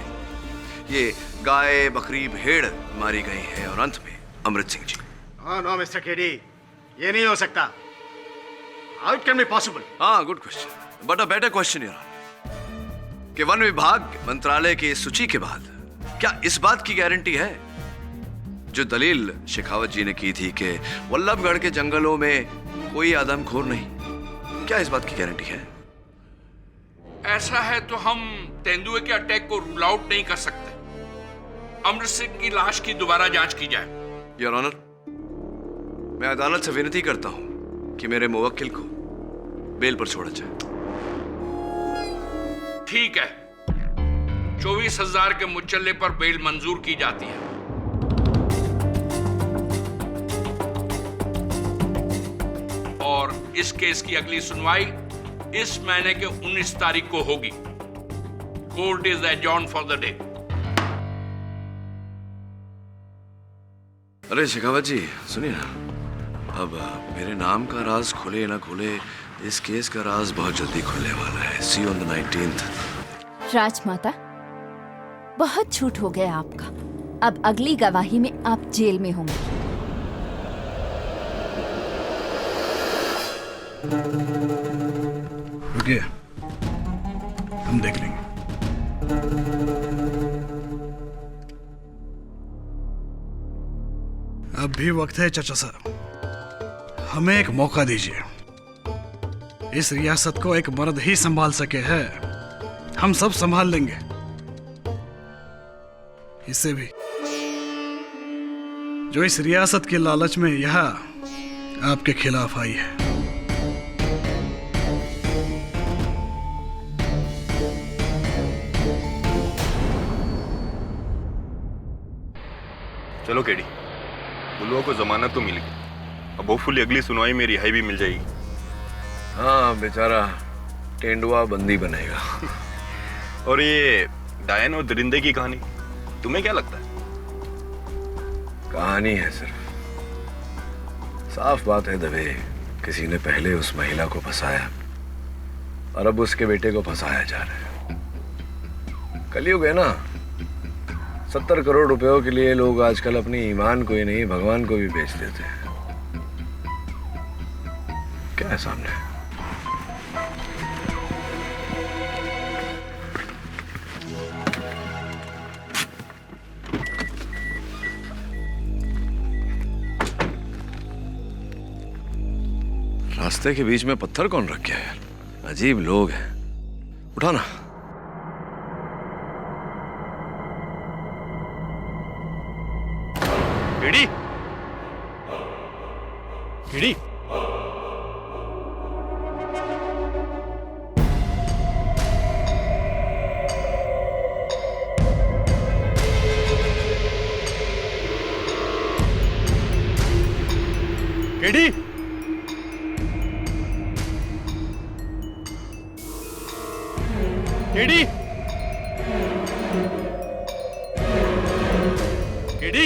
ये गाय, बकरी, भेड़ मारी गई है और अंत में अमृत Singh ji. No mister KD, ये नहीं हो सकता। How it can be possible? हाँ, good question, but a better question यार, कि वन विभाग मंत्रालय की इस सूची के बाद क्या इस बात की गारंटी है जो दलील शेखावत जी ने की थी कि वल्लभगढ़ के जंगलों में कोई आदमखोर नहीं, क्या इस बात की गारंटी है? ऐसा है तो हम तेंदुए के अटैक को रूल आउट नहीं कर सकते। अमृत सिंह की लाश की दोबारा जांच की जाए। योर ऑनर, मैं अदालत से विनती करता हूं कि मेरे मुवक्किल को बेल पर छोड़ा जाए। ठीक है, 24,000 के मुचल्ले पर बेल मंजूर की जाती है। और इस केस की अगली सुनवाई इस महीने के 19 तारीख को होगी। Court is adjourned for the day. अरे शेखावत जी सुनिए ना, अब मेरे नाम का राज खुले ना खुले, इस केस का राज बहुत जल्दी खुलने वाला है। सी यू ऑन द 19th। राजमाता, बहुत झूठ हो गया आपका। अब अगली गवाही में आप जेल में होंगे। रुकिए, हम देख लेंगे। अब भी वक्त है चाचा साहब, हमें एक मौका दीजिए। इस रियासत को एक मर्द ही संभाल सके है, हम सब संभाल लेंगे। इससे भी जो इस रियासत के लालच में यहाँ आपके खिलाफ आई है। चलो केडी, बुलवा को जमानत तो मिल गई, अब होपफुली अगली सुनवाई में रिहाई भी मिल जाएगी। हाँ, बेचारा तेंदुआ बंदी बनेगा। और ये डायन और दरिंदे की कहानी, तुम्हें क्या लगता है? कहानी है सिर्फ। साफ बात है दबे, किसी ने पहले उस महिला को फंसाया और अब उसके बेटे को फंसाया जा रहा है। कलयुग है ना, 70 करोड़ रुपयों के लिए लोग आजकल अपनी ईमान को ही नहीं भगवान को भी बेच देते हैं। क्या है सामने? रास्ते के बीच में पत्थर कौन रख गया यार? अजीब लोग हैं। उठाना। KD, KD, KD, KD, KD.